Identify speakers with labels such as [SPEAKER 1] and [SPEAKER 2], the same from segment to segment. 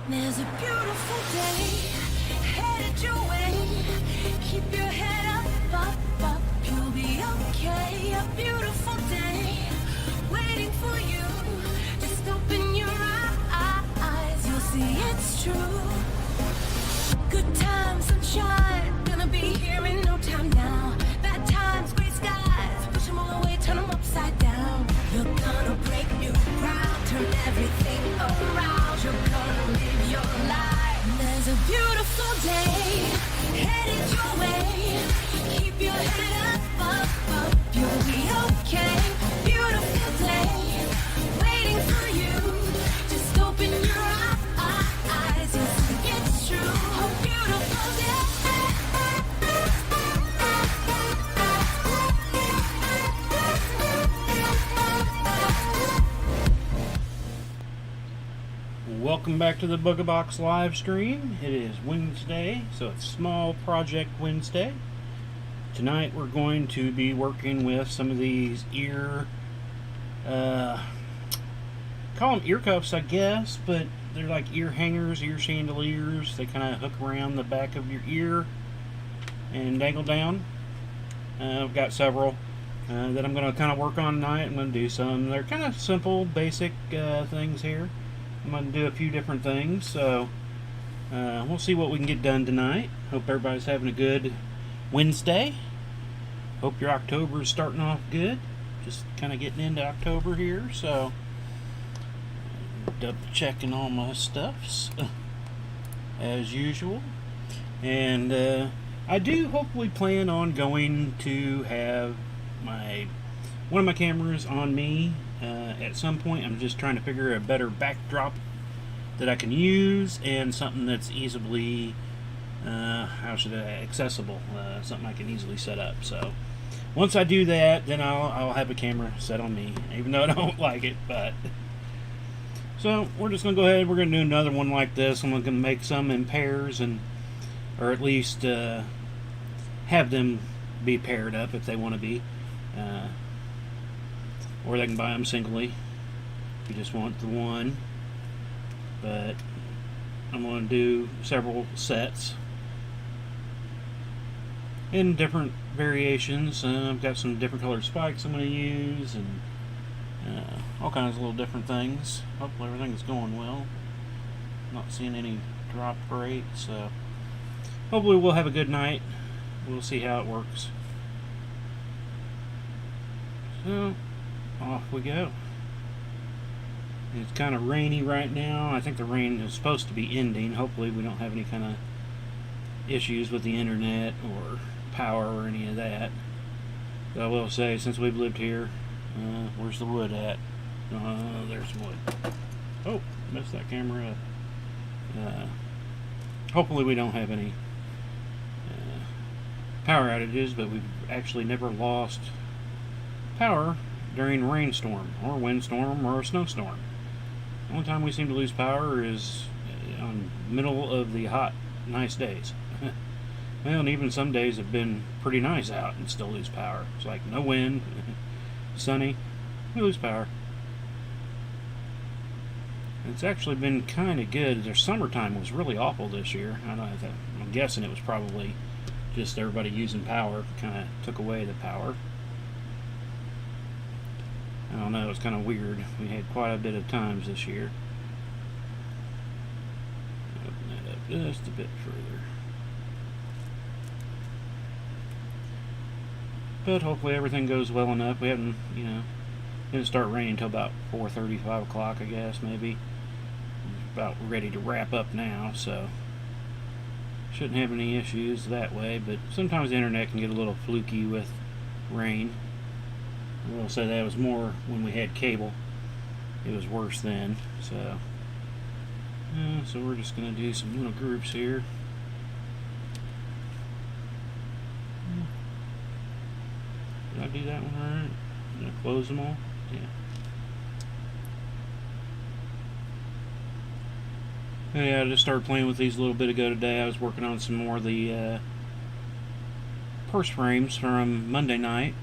[SPEAKER 1] There's a beautiful day headed your way. Keep your head up, up, up. You'll be okay. A beautiful day waiting for you. Just open your eyes. You'll see it's true. Good times, sunshine. Gonna be here in no time now. Bad times, gray skies. Push them all away, turn them upside down. You're gonna break new ground. Turn everything around. You're gonna live your life. There's a beautiful day headed your way. Keep your head up, up, up. You'll be okay. Beautiful day waiting for you. Just open your eyes. You'll see it's true. A beautiful day.
[SPEAKER 2] Welcome back to the Booga Box live stream. It is Wednesday, so it's Small Project Wednesday. Tonight we're going to be working with some of these ear, call them ear cuffs, I guess, but they're like ear hangers, ear chandeliers. They kind of hook around the back of your ear and dangle down. I've got several that I'm going to kind of work on tonight. I'm going to do some. They're kind of simple, basic things here. I'm going to do a few different things, so we'll see what we can get done tonight. Hope everybody's having a good Wednesday. Hope your October is starting off good. Just kind of getting into October here, so double checking all my stuffs as usual. And I do hopefully plan on going to have one of my cameras on me at some point. I'm just trying to figure a better backdrop that I can use and something that's easily accessible, something I can easily set up. So once I do that, then I'll have a camera set on me, even though I don't like it. But so we're just gonna go ahead. We're gonna do another one like this. I'm gonna make some in pairs, or at least have them be paired up if they want to be. Or they can buy them singly if you just want the one. But I'm going to do several sets in different variations. I've got some different colored spikes I'm going to use, and all kinds of little different things. Hopefully everything's going well. Not seeing any drop rates, so hopefully we'll have a good night. We'll see how it works. So off we go. It's kind of rainy right now. I think the rain is supposed to be ending. Hopefully we don't have any kind of issues with the internet or power or any of that. But I will say, since we've lived here, where's the wood at? There's wood. Oh, messed that camera up. Hopefully we don't have any power outages, but we've actually never lost power during a rainstorm or windstorm or a snowstorm. The only time we seem to lose power is on middle of the hot, nice days. Well, and even some days have been pretty nice out and still lose power. It's like no wind, sunny, we lose power. It's actually been kind of good. Their summertime was really awful this year. I'm guessing it was probably just everybody using power kind of took away the power. I don't know, it's kind of weird. We had quite a bit of times this year. Open that up just a bit further. But hopefully everything goes well enough. We haven't, didn't start raining until about 4:30, 5 o'clock, I guess, maybe. About ready to wrap up now, so shouldn't have any issues that way. But sometimes the internet can get a little fluky with rain. I will say that was more when we had cable. It was worse then. So we're just going to do some little groups here. Did I do that one right? Did I close them all? Yeah, I just started playing with these a little bit ago today. I was working on some more of the purse frames from Monday night.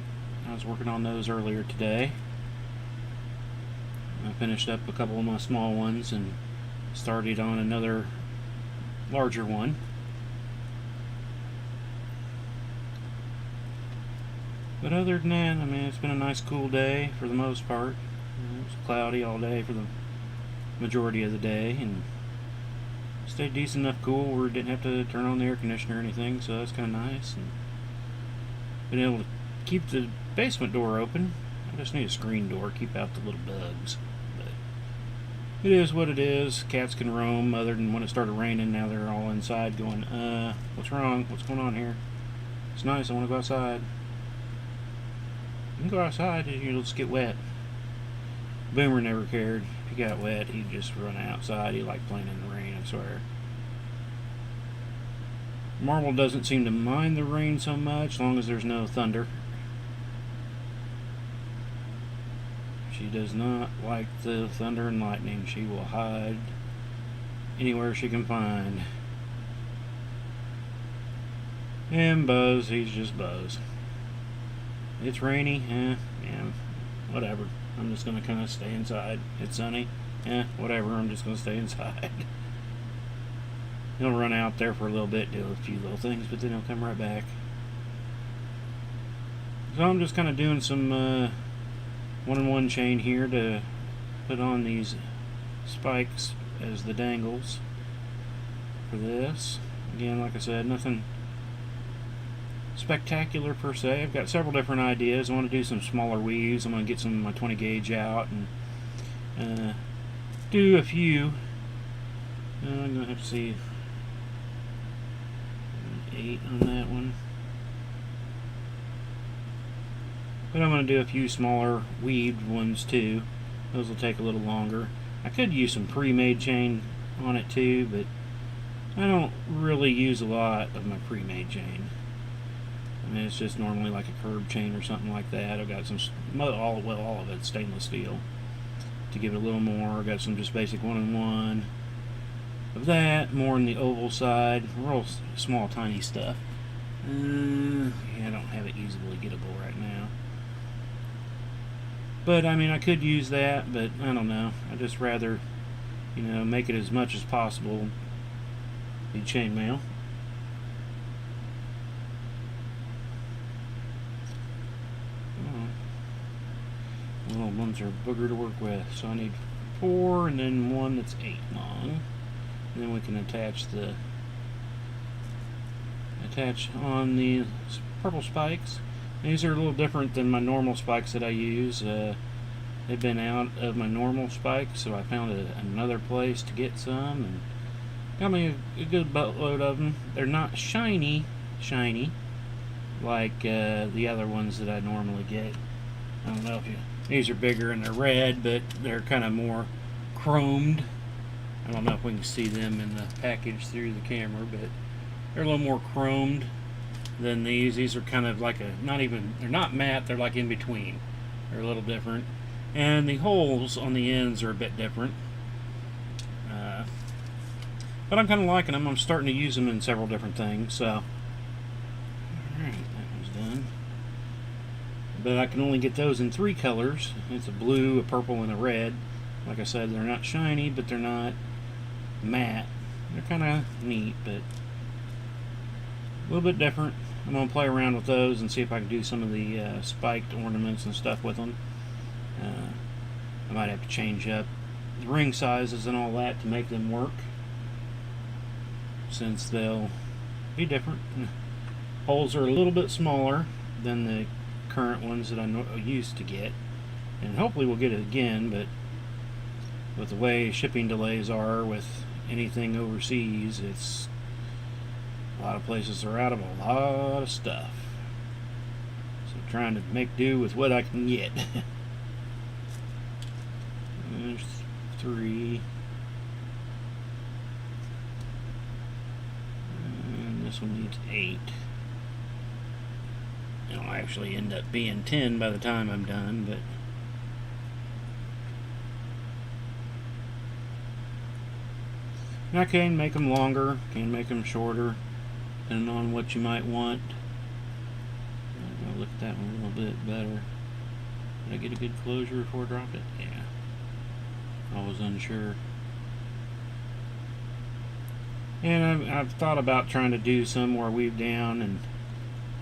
[SPEAKER 2] I was working on those earlier today. I finished up a couple of my small ones, and started on another larger one. But other than that, I mean, it's been a nice cool day for the most part. It was cloudy all day for the majority of the day, and stayed decent enough cool where we didn't have to turn on the air conditioner or anything, so that's kind of nice. And been able to keep the basement door open. I just need a screen door, keep out the little bugs. But it is what it is. Cats can roam, other than when it started raining. Now they're all inside going, what's wrong? What's going on here? It's nice, I want to go outside. You can go outside and you'll just get wet. Boomer never cared. If he got wet, he'd just run outside. He liked playing in the rain, I swear. Marble doesn't seem to mind the rain so much, as long as there's no thunder. She does not like the thunder and lightning. She will hide anywhere she can find. And Buzz, he's just Buzz. It's rainy, yeah, whatever. I'm just gonna kind of stay inside. It's sunny, whatever. I'm just gonna stay inside. He'll run out there for a little bit, do a few little things, but then he'll come right back. So I'm just kind of doing some 1-in-1 chain here to put on these spikes as the dangles for this. Again, like I said, nothing spectacular per se. I've got several different ideas. I want to do some smaller weaves. I'm going to get some of my 20 gauge out and do a few. I'm going to have to see 8 on that one. But I'm going to do a few smaller weaved ones too. Those will take a little longer. I could use some pre-made chain on it too, but I don't really use a lot of my pre-made chain. I mean, it's just normally like a curb chain or something like that. I've got some, all of it stainless steel to give it a little more. I've got some just basic 1-in-1 of that, more on the oval side, real small tiny stuff. Yeah, I don't have it easily gettable right now. But I mean, I could use that, but I don't know. I'd just rather, you know, make it as much as possible be chainmail. Little ones are a booger to work with, so I need 4 and then one that's 8 long. And then we can attach on the purple spikes. These are a little different than my normal spikes that I use. They've been out of my normal spikes, so I found another place to get some and got me a good boatload of them. They're not shiny like the other ones that I normally get. I don't know if you. These are bigger and they're red, but they're kind of more chromed. I don't know if we can see them in the package through the camera, but they're a little more chromed than these. These are kind of like they're not matte, they're like in between. They're a little different. And the holes on the ends are a bit different. But I'm kind of liking them. I'm starting to use them in several different things, so. Alright, that one's done. But I can only get those in 3 colors. It's a blue, a purple, and a red. Like I said, they're not shiny, but they're not matte. They're kind of neat, but a little bit different. I'm going to play around with those and see if I can do some of the spiked ornaments and stuff with them. I might have to change up the ring sizes and all that to make them work, since they'll be different. Holes are a little bit smaller than the current ones that I used to get, and hopefully we'll get it again, but with the way shipping delays are with anything overseas, it's a lot of places are out of a lot of stuff, so trying to make do with what I can get. There's 3, and this one needs 8. It'll actually end up being 10 by the time I'm done, but I can make them longer, can make them shorter, depending on what you might want. I'm going to look at that one a little bit better. Did I get a good closure before I dropped it? Yeah. I was unsure. And I've thought about trying to do some more weave down, and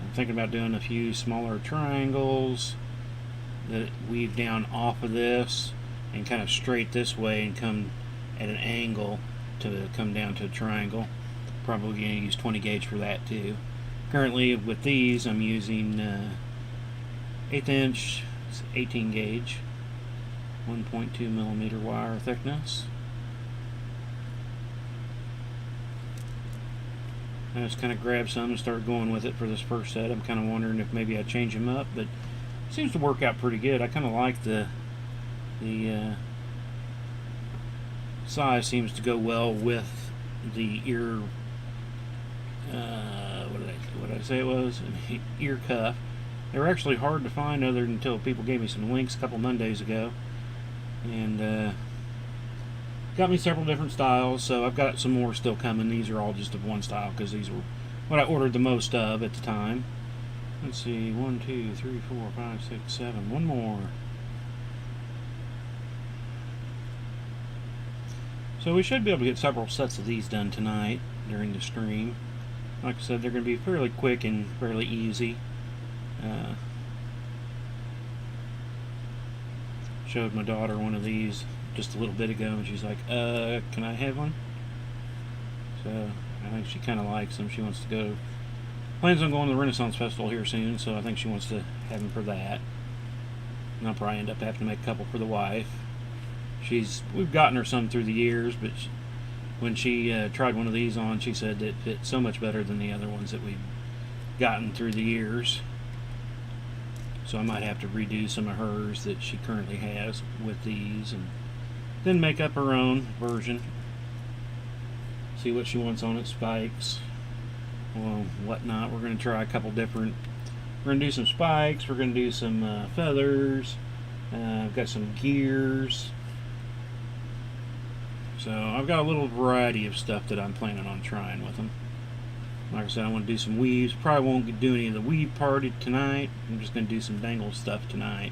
[SPEAKER 2] I'm thinking about doing a few smaller triangles that weave down off of this and kind of straight this way and come at an angle to come down to a triangle. Probably going to use 20 gauge for that too. Currently with these I'm using 1/8 inch 18 gauge 1.2 millimeter wire thickness. I just kind of grabbed some and started going with it for this first set. I'm kind of wondering if maybe I change them up, but it seems to work out pretty good. I kind of like the size seems to go well with the ear. What did I say it was? An ear cuff. They were actually hard to find other than until people gave me some links a couple Mondays ago, and got me several different styles. So I've got some more still coming. These are all just of one style because these were what I ordered the most of at the time. Let's see, 1, 2, 3, 4, 5, 6, 7. One more. So we should be able to get several sets of these done tonight during the stream. Like I said, they're going to be fairly quick and fairly easy. Showed my daughter one of these just a little bit ago, and she's like, can I have one? So I think she kind of likes them. She wants to go, plans on going to the Renaissance Festival here soon, so I think she wants to have them for that. And I'll probably end up having to make a couple for the wife. We've gotten her some through the years, but when she tried one of these on, she said it fit so much better than the other ones that we've gotten through the years. So I might have to redo some of hers that she currently has with these, and then make up her own version. See what she wants on it, spikes, well, whatnot. We're going to try a couple different. We're going to do some spikes. We're going to do some feathers. I've got some gears. So I've got a little variety of stuff that I'm planning on trying with them. Like I said, I want to do some weaves. Probably won't do any of the weave party tonight. I'm just going to do some dangle stuff tonight.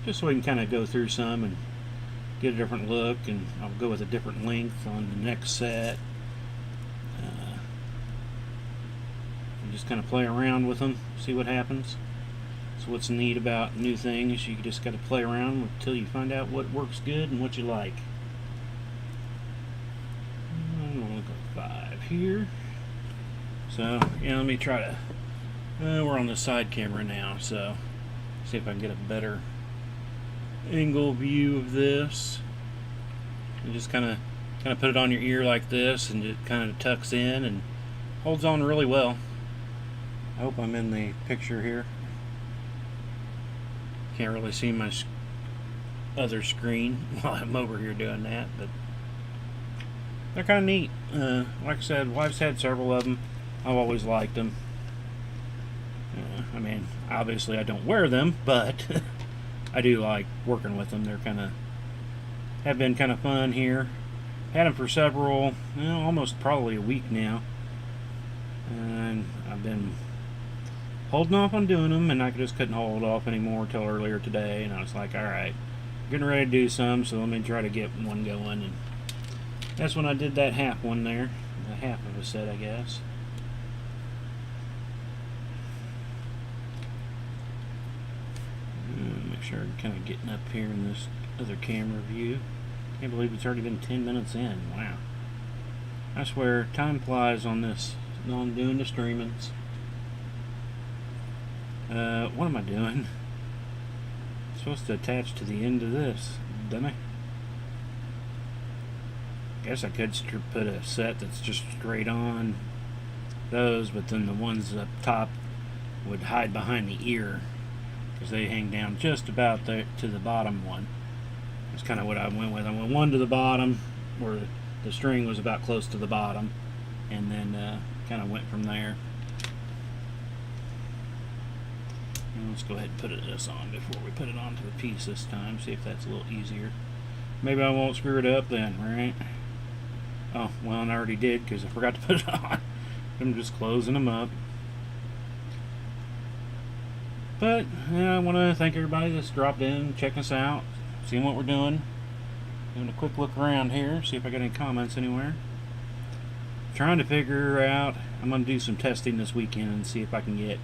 [SPEAKER 2] Just so we can kind of go through some and get a different look, and I'll go with a different length on the next set. And just kind of play around with them, see what happens. So what's neat about new things, you just got to play around until you find out what works good and what you like. I'm going to look at 5 here. So, yeah, let me try to, we're on the side camera now, so see if I can get a better angle view of this. You just kind of put it on your ear like this, and it kind of tucks in and holds on really well. I hope I'm in the picture here. Can't really see my other screen while I'm over here doing that, but they're kind of neat. Like I said, wife's had several of them. I've always liked them. I mean, obviously I don't wear them, but I do like working with them. They're have been kind of fun here. Had them for several, almost probably a week now, and I've been holding off on doing them, and I just couldn't hold off anymore till earlier today, and I was like, alright, getting ready to do some, so let me try to get one going, and that's when I did that half one there, the half of a set, I guess. Make sure I'm kind of getting up here in this other camera view. Can't believe it's already been 10 minutes in. Wow. I swear, time flies on this, on doing the streamings. What am I doing? I'm supposed to attach to the end of this, dummy. Guess I could put a set that's just straight on those, but then the ones up top would hide behind the ear, because they hang down just about there to the bottom one. That's kind of what I went with. I went one to the bottom where the string was about close to the bottom, and then kind of went from there. And let's go ahead and put this on before we put it onto the piece this time, see if that's a little easier. Maybe I won't screw it up then, right? Oh, well, I already did because I forgot to put it on. I'm just closing them up. But I want to thank everybody that's dropped in, checking us out, seeing what we're doing. Doing a quick look around here, see if I got any comments anywhere. trying to figure out, I'm going to do some testing this weekend and see if I can get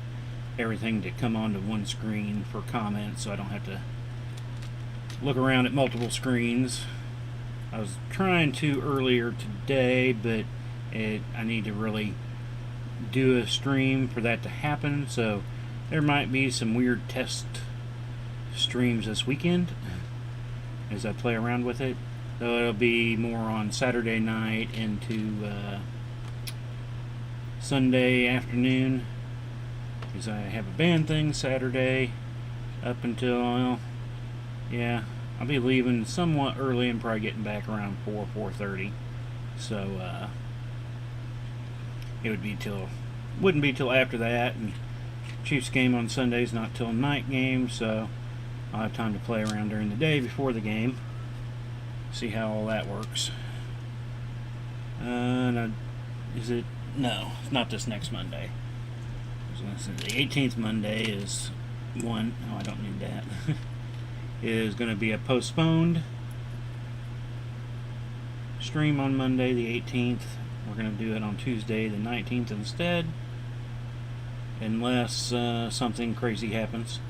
[SPEAKER 2] everything to come onto one screen for comments so I don't have to look around at multiple screens. I was trying to earlier today, but I need to really do a stream for that to happen, so there might be some weird test streams this weekend as I play around with it. So it'll be more on Saturday night into Sunday afternoon, because I have a band thing Saturday up until, well, yeah, I'll be leaving somewhat early and probably getting back around 4:30. So it wouldn't be till after that, and Chiefs game on Sunday's not till night game, so I'll have time to play around during the day before the game. See how all that works. Is it? No, it's not this next Monday. I was gonna say the 18th Monday is one. Oh, I don't need that. Is going to be a postponed stream on Monday the 18th. We're going to do it on Tuesday the 19th instead, unless something crazy happens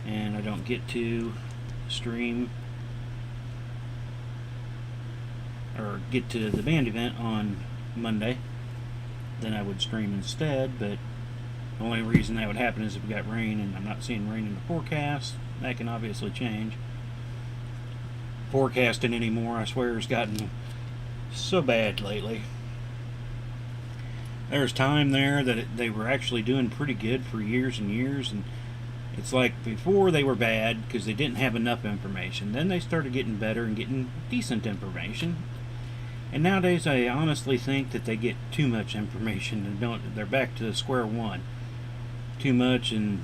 [SPEAKER 2] and I don't get to stream or get to the band event on Monday. Then I would stream instead, but the only reason that would happen is if we got rain, and I'm not seeing rain in the forecast. That can obviously change. Forecasting anymore, I swear, has gotten so bad lately. There's time there that they were actually doing pretty good for years and years, and it's like before they were bad because they didn't have enough information. Then they started getting better and getting decent information. And nowadays I honestly think that they get too much information and they're back to square one. Too much, and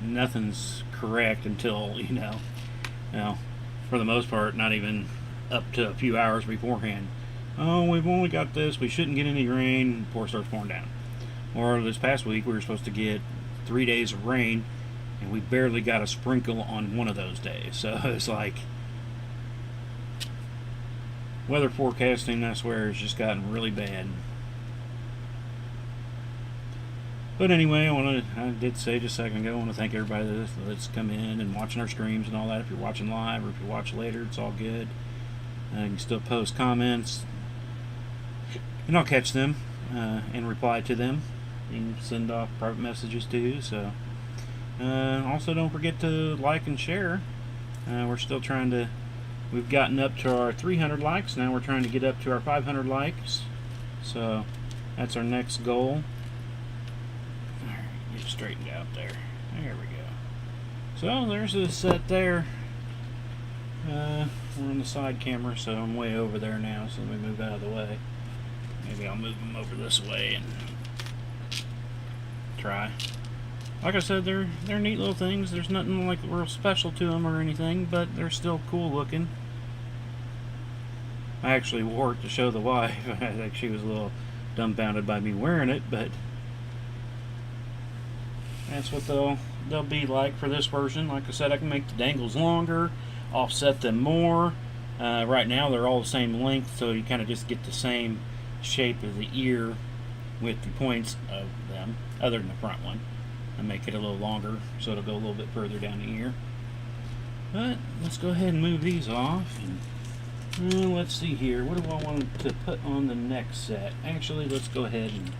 [SPEAKER 2] nothing's correct until, for the most part, not even up to a few hours beforehand. Oh, we've only got this, we shouldn't get any rain before it starts pouring down. Or this past week we were supposed to get 3 days of rain, and we barely got a sprinkle on one of those days. So it's like, weather forecasting, I swear, has just gotten really bad. But anyway, I did say just a second ago, I want to thank everybody that's come in and watching our streams and all that. If you're watching live or if you watch later, it's all good. You can still post comments, and I'll catch them and reply to them. You can send off private messages too. So also don't forget to like and share. We're still trying to. We've gotten up to our 300 likes. Now we're trying to get up to our 500 likes. So that's our next goal. Get it straightened out there. There we go. So there's a set there. We're on the side camera, so I'm way over there now. So let me move out of the way. Maybe I'll move them over this way and try. Like I said, they're neat little things. There's nothing like real special to them or anything, but they're still cool looking. I actually wore it to show the wife. I think she was a little dumbfounded by me wearing it, but that's what they'll be like for this version. Like I said, I can make the dangles longer, offset them more. Right now they're all the same length, so you kind of just get the same shape of the ear with the points of them, other than the front one. I make it a little longer so it'll go a little bit further down the ear. But let's go ahead and move these off. And let's see here. What do I want to put on the next set? Actually, let's go ahead and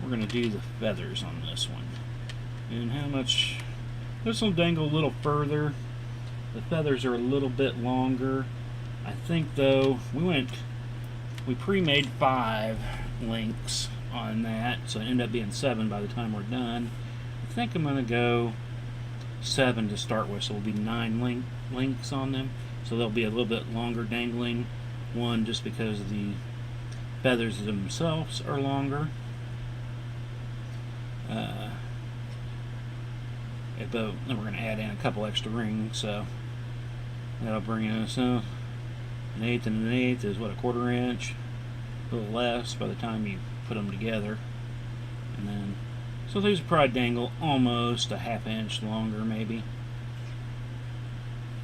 [SPEAKER 2] we're going to do the feathers on this one. And how much? This will dangle a little further. The feathers are a little bit longer. I think though we pre-made 5 links on that, so it ended up being 7 by the time we're done. I think I'm going to go 7 to start with, so it'll be 9 links on them. So they'll be a little bit longer dangling. One, just because the feathers themselves are longer. But then we're going to add in a couple extra rings, so that'll bring us an 1/8 and an 1/8 is what, a 1/4 inch, a little less by the time you put them together. And then, so these will probably dangle almost a 1/2 inch longer, maybe.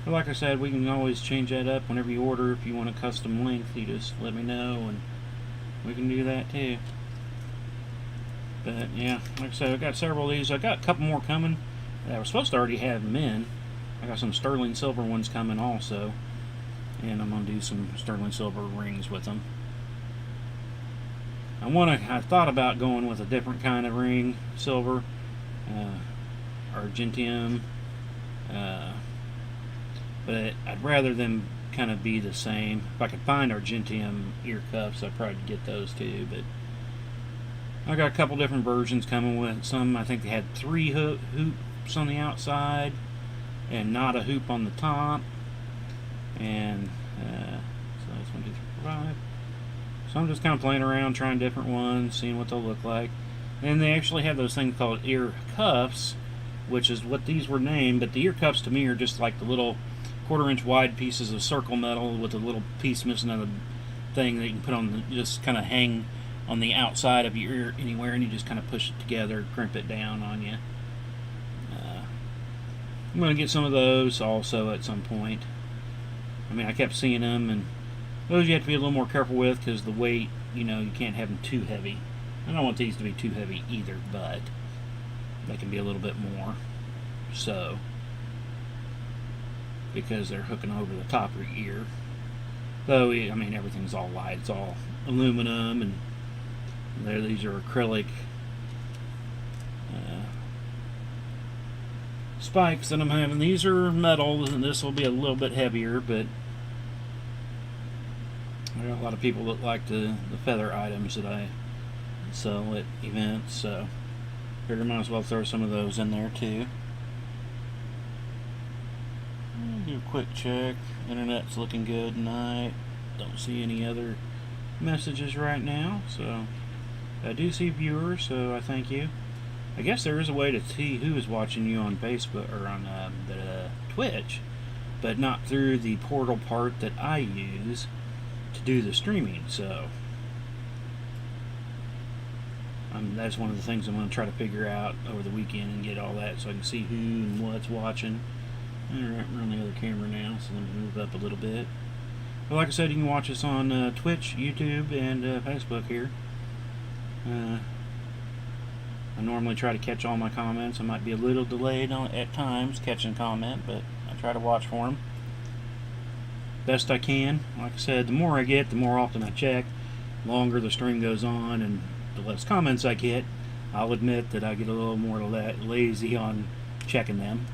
[SPEAKER 2] But like I said, we can always change that up whenever you order. If you want a custom length, you just let me know, and we can do that too. But yeah, like I said, I got several of these. I got a couple more coming. I was supposed to already have them in. I got some sterling silver ones coming also, and I'm gonna do some sterling silver rings with them. I thought about going with a different kind of ring, silver, argentium, but I'd rather them kind of be the same. If I could find argentium ear cuffs, I'd probably get those too. But I got a couple different versions coming with some. I think they had 3 hoops on the outside and not a hoop on the top. And so that's 1, 2, 3, 4, 5. So I'm just kind of playing around, trying different ones, seeing what they'll look like. And they actually have those things called ear cuffs, which is what these were named. But the ear cuffs to me are just like the little 1/4 inch wide pieces of circle metal with a little piece missing on the thing that you can put on the, just kind of hang on the outside of your ear anywhere, and you just kind of push it together, crimp it down on you. I'm going to get some of those also at some point. I mean, I kept seeing them, and those you have to be a little more careful with because the weight, you know, you can't have them too heavy. I don't want these to be too heavy either, but they can be a little bit more so, because they're hooking over the top of your ear. Though, I mean, everything's all light. It's all aluminum, and these are acrylic spikes that I'm having. These are metal, and this will be a little bit heavier, but there are a lot of people that like the feather items that I sell at events, so figure might as well throw some of those in there too. Do a quick check. Internet's looking good tonight. Don't see any other messages right now, so I do see viewers, so I thank you. I guess there is a way to see who is watching you on Facebook or on the Twitch, but not through the portal part that I use to do the streaming. So that's one of the things I'm going to try to figure out over the weekend and get all that so I can see who and what's watching. Alright, we're on the other camera now, so let me move up a little bit. But like I said, you can watch us on Twitch, YouTube, and Facebook here. I normally try to catch all my comments. I might be a little delayed at times catching comment, but I try to watch for them best I can. Like I said, the more I get, the more often I check. The longer the stream goes on and the less comments I get, I'll admit that I get a little more lazy on checking them.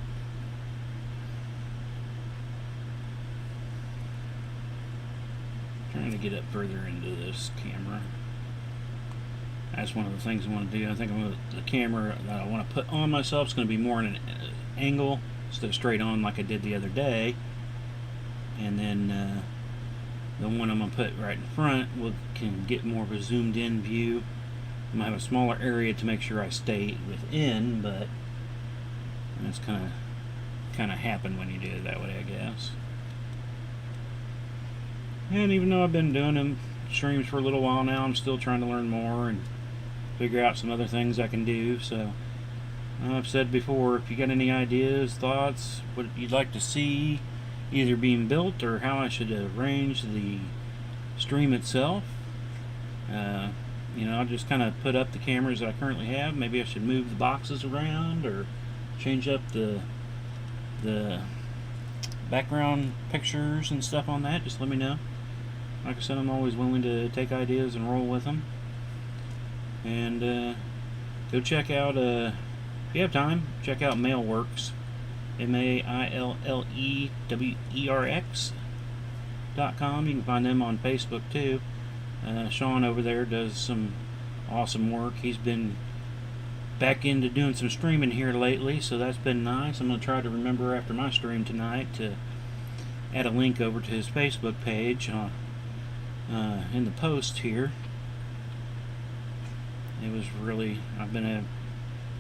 [SPEAKER 2] Trying to get up further into this camera. That's one of the things I want to do. I think the camera that I want to put on myself is going to be more in an angle instead of straight on like I did the other day. And then the one I'm going to put right in front can get more of a zoomed in view. I might have a smaller area to make sure I stay within, but that's kind of happen when you do it that way, I guess. And even though I've been doing them streams for a little while now, I'm still trying to learn more and figure out some other things I can do. So I've said before, if you got any ideas, thoughts, what you'd like to see either being built or how I should arrange the stream itself, you know, I'll just kind of put up the cameras that I currently have. Maybe I should move the boxes around or change up the background pictures and stuff on that. Just let me know. Like I said, I'm always willing to take ideas and roll with them. And go check out, if you have time, check out Mailworks, MailleWerx.com. You can find them on Facebook too. Sean over there does some awesome work. He's been back into doing some streaming here lately, so that's been nice. I'm going to try to remember after my stream tonight to add a link over to his Facebook page in the post here. It was really, I've been having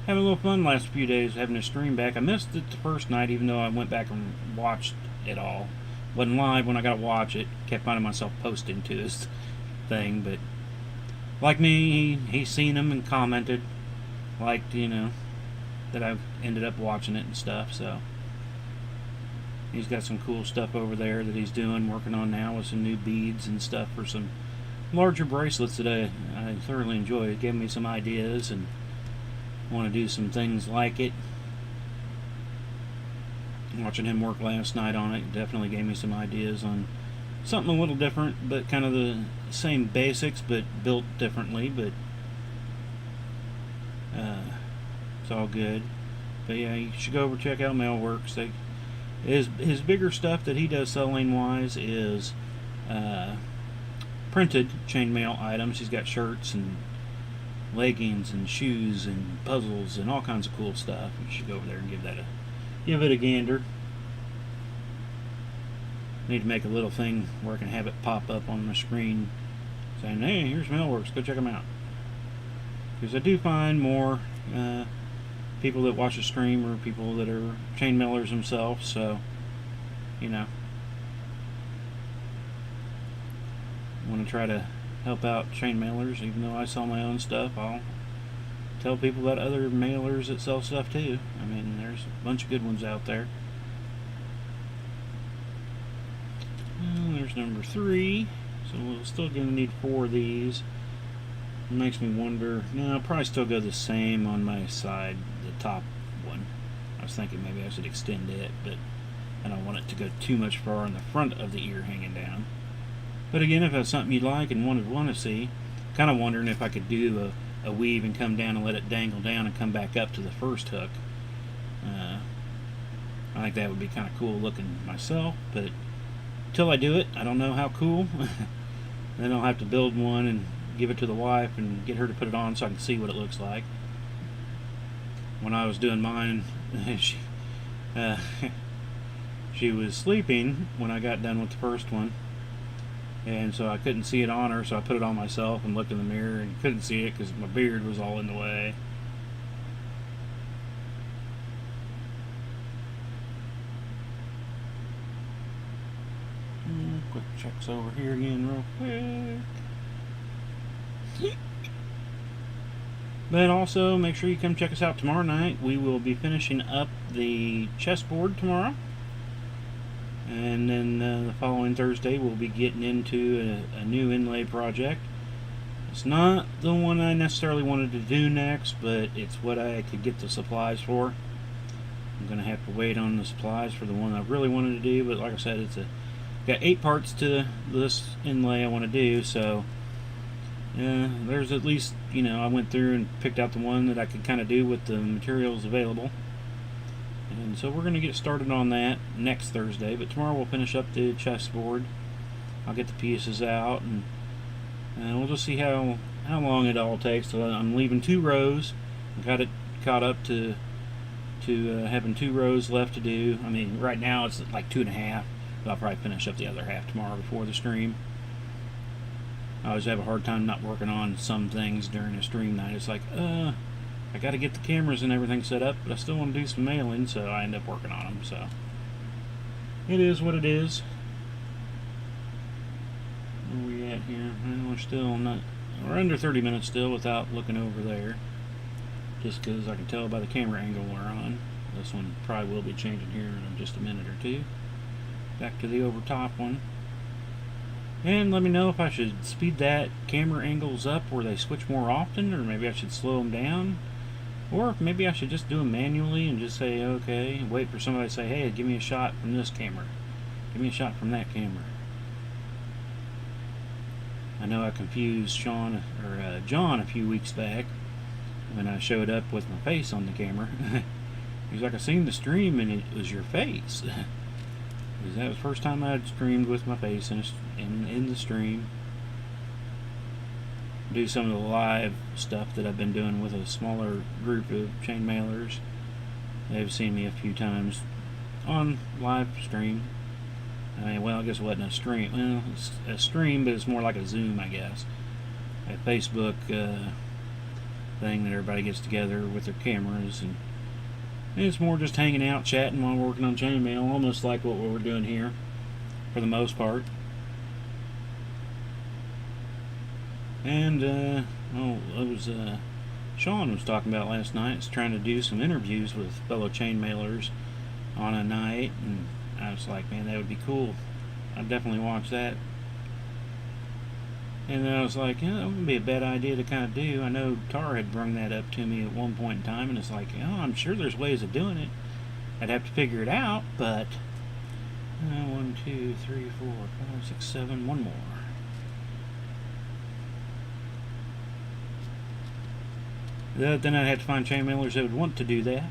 [SPEAKER 2] a little fun last few days having a stream back. I missed it the first night, even though I went back and watched it all. Wasn't live when I got to watch it. Kept finding myself posting to his thing, but like me, he's seen them and commented, liked, you know, that I've ended up watching it and stuff. So He's got some cool stuff over there that he's doing, working on now with some new beads and stuff for some larger bracelets that I thoroughly enjoy. It gave me some ideas and want to do some things like it. Watching him work last night on it definitely gave me some ideas on something a little different, but kind of the same basics, but built differently. But it's all good. But yeah, you should go over check out Mailworks. His bigger stuff that he does selling wise is printed chainmail items. He's got shirts and leggings and shoes and puzzles and all kinds of cool stuff. You should go over there and give it a gander. Need to make a little thing where I can have it pop up on my screen saying, hey, here's Mailworks, go check them out. Because I do find more people that watch the stream are people that are chainmailers themselves, so you know, I want to try to help out chainmailers. Even though I sell my own stuff, I'll tell people about other mailers that sell stuff too. I mean, there's a bunch of good ones out there. There's number 3, so we're still going to need 4 of these. It makes me wonder, no, I'll probably still go the same on my side, the top one. I was thinking maybe I should extend it, but I don't want it to go too much far in the front of the ear hanging down. But again, if that's something you'd like and want to see, kind of wondering if I could do a weave and come down and let it dangle down and come back up to the first hook. I think that would be kind of cool looking myself, but until I do it, I don't know how cool. Then I'll have to build one and give it to the wife and get her to put it on so I can see what it looks like. When I was doing mine, she was sleeping when I got done with the first one, and so I couldn't see it on her, so I put it on myself and looked in the mirror and couldn't see it because my beard was all in the way. Quick checks over here again real quick. But also make sure you come check us out tomorrow night. We will be finishing up the chessboard tomorrow, and then the following Thursday we'll be getting into a new inlay project. It's not the one I necessarily wanted to do next, but it's what I could get the supplies for. I'm gonna have to wait on the supplies for the one I really wanted to do, but like I said, it's got 8 parts to this inlay I want to do, so there's at least, you know, I went through and picked out the one that I could kind of do with the materials available. And so we're going to get started on that next Thursday, but tomorrow we'll finish up the chessboard. I'll get the pieces out, and we'll just see how long it all takes. So I'm leaving 2 rows. I got it caught up to having 2 rows left to do. I mean, right now it's like 2.5. I'll probably finish up the other half tomorrow before the stream. I always have a hard time not working on some things during a stream night. It's like, I got to get the cameras and everything set up, but I still want to do some mailing, so I end up working on them. So it is what it is. Where are we at here? Well, we're still not. We're under 30 minutes still without looking over there. Just because I can tell by the camera angle we're on. This one probably will be changing here in just a minute or two. Back to the over top one. And let me know if I should speed that camera angles up where they switch more often, or maybe I should slow them down, or if maybe I should just do them manually and just say okay, and wait for somebody to say, hey, give me a shot from this camera, give me a shot from that camera. I know I confused John a few weeks back when I showed up with my face on the camera. He's like, I seen the stream and it was your face. Because that was the first time I had streamed with my face in the stream. Do some of the live stuff that I've been doing with a smaller group of chainmailers. They've seen me a few times on live stream. I mean, well, I guess it wasn't a stream. Well, it's a stream, but it's more like a Zoom, I guess. A Facebook thing that everybody gets together with their cameras, and it's more just hanging out, chatting while working on chainmail, almost like what we're doing here, for the most part. And it was Sean was talking about last night. Is trying to do some interviews with fellow chainmailers on a night, and I was like, man, that would be cool. I'd definitely watch that. And then I was like, that wouldn't be a bad idea to kind of do. I know Tar had brung that up to me at one point in time, and it's like, I'm sure there's ways of doing it. I'd have to figure it out, but 1, 2, 3, 4, 5, 6, 7, one more. Then I'd have to find chainmailers that would want to do that.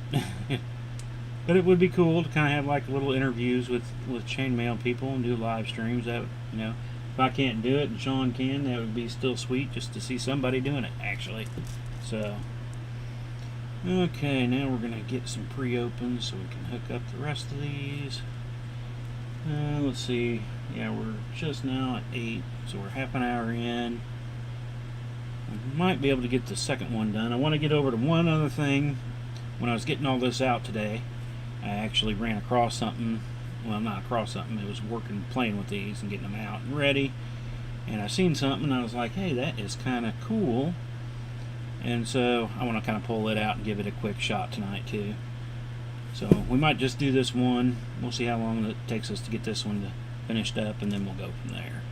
[SPEAKER 2] But it would be cool to kind of have like little interviews with chainmail people and do live streams. That, if I can't do it and Sean can, that would be still sweet just to see somebody doing it, actually. So, okay, now we're going to get some pre-opens so we can hook up the rest of these. Let's see. Yeah, we're just now at 8, so we're half an hour in. I might be able to get the second one done. I want to get over to one other thing. When I was getting all this out today, I actually ran across something. Well, not across something. It was playing with these and getting them out and ready. And I seen something and I was like, hey, that is kind of cool. And so I want to kind of pull it out and give it a quick shot tonight too. So we might just do this one. We'll see how long it takes us to get this one finished up, and then we'll go from there.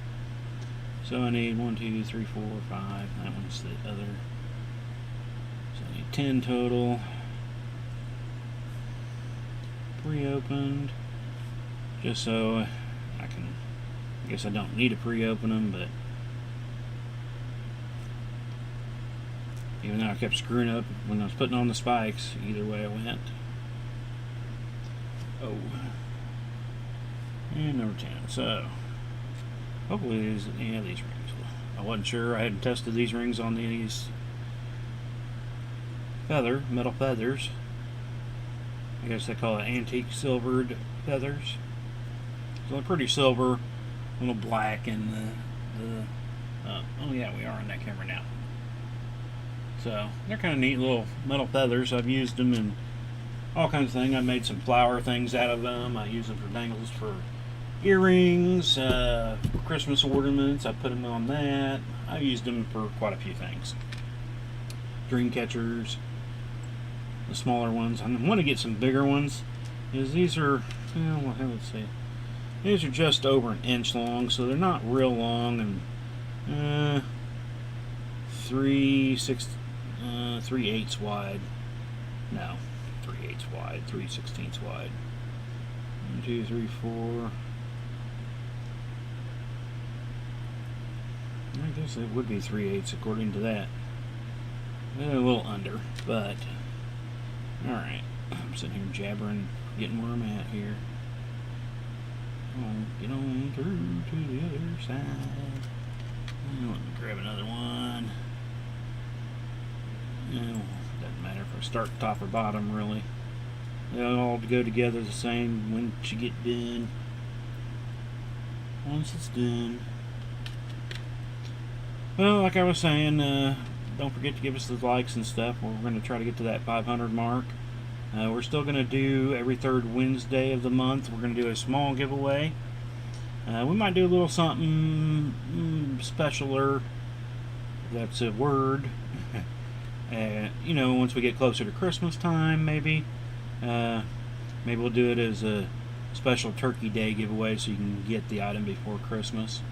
[SPEAKER 2] So I need 1, 2, 3, 4, 5. That one's the other. So I need 10 total. Pre-opened. Just so I can. I guess I don't need to pre-open them, but even though I kept screwing up when I was putting on the spikes, either way I went. Oh. And number 10. So hopefully these rings. I wasn't sure. I hadn't tested these rings on these metal feathers. I guess they call it antique silvered feathers. So they're pretty silver, a little black, and oh yeah, we are on that camera now. So they're kind of neat little metal feathers. I've used them in all kinds of things. I made some flower things out of them. I use them for dangles for earrings, for Christmas ornaments. I put them on that. I've used them for quite a few things. Dream catchers, the smaller ones. I want to get some bigger ones, because these are, let's see, these are just over an inch long, so they're not real long, and 3/8 wide. No, 3/8 wide, 3/16 wide. 1, 2, 3, 4. I guess it would be 3/8 according to that. A little under, but alright. I'm sitting here jabbering, getting where I'm at here. Get on through to the other side. Let me grab another one. Doesn't matter if I start top or bottom, really. They all go together the same once you get done. Once it's done. Well, like I was saying, don't forget to give us the likes and stuff. We're going to try to get to that 500 mark. We're still going to do every third Wednesday of the month. We're going to do a small giveaway. We might do a little something specialer, if that's a word. Once we get closer to Christmas time, maybe. Maybe we'll do it as a special Turkey Day giveaway, so you can get the item before Christmas.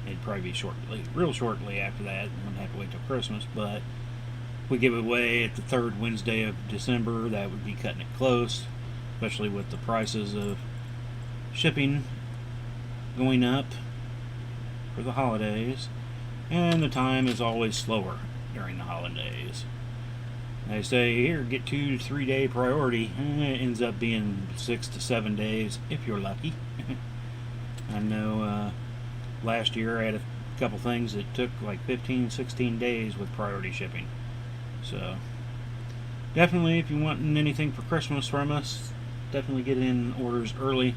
[SPEAKER 2] It'd probably be real shortly after that. We wouldn't have to wait till Christmas, but if we give it away at the third Wednesday of December, that would be cutting it close, especially with the prices of shipping going up for the holidays, and the time is always slower during the holidays. They say, here, get 2 to 3 day priority. It ends up being 6 to 7 days, if you're lucky. I know last year I had a couple things that took like 15, 16 days with priority shipping. So, definitely, if you want anything for Christmas from us, definitely get in orders early.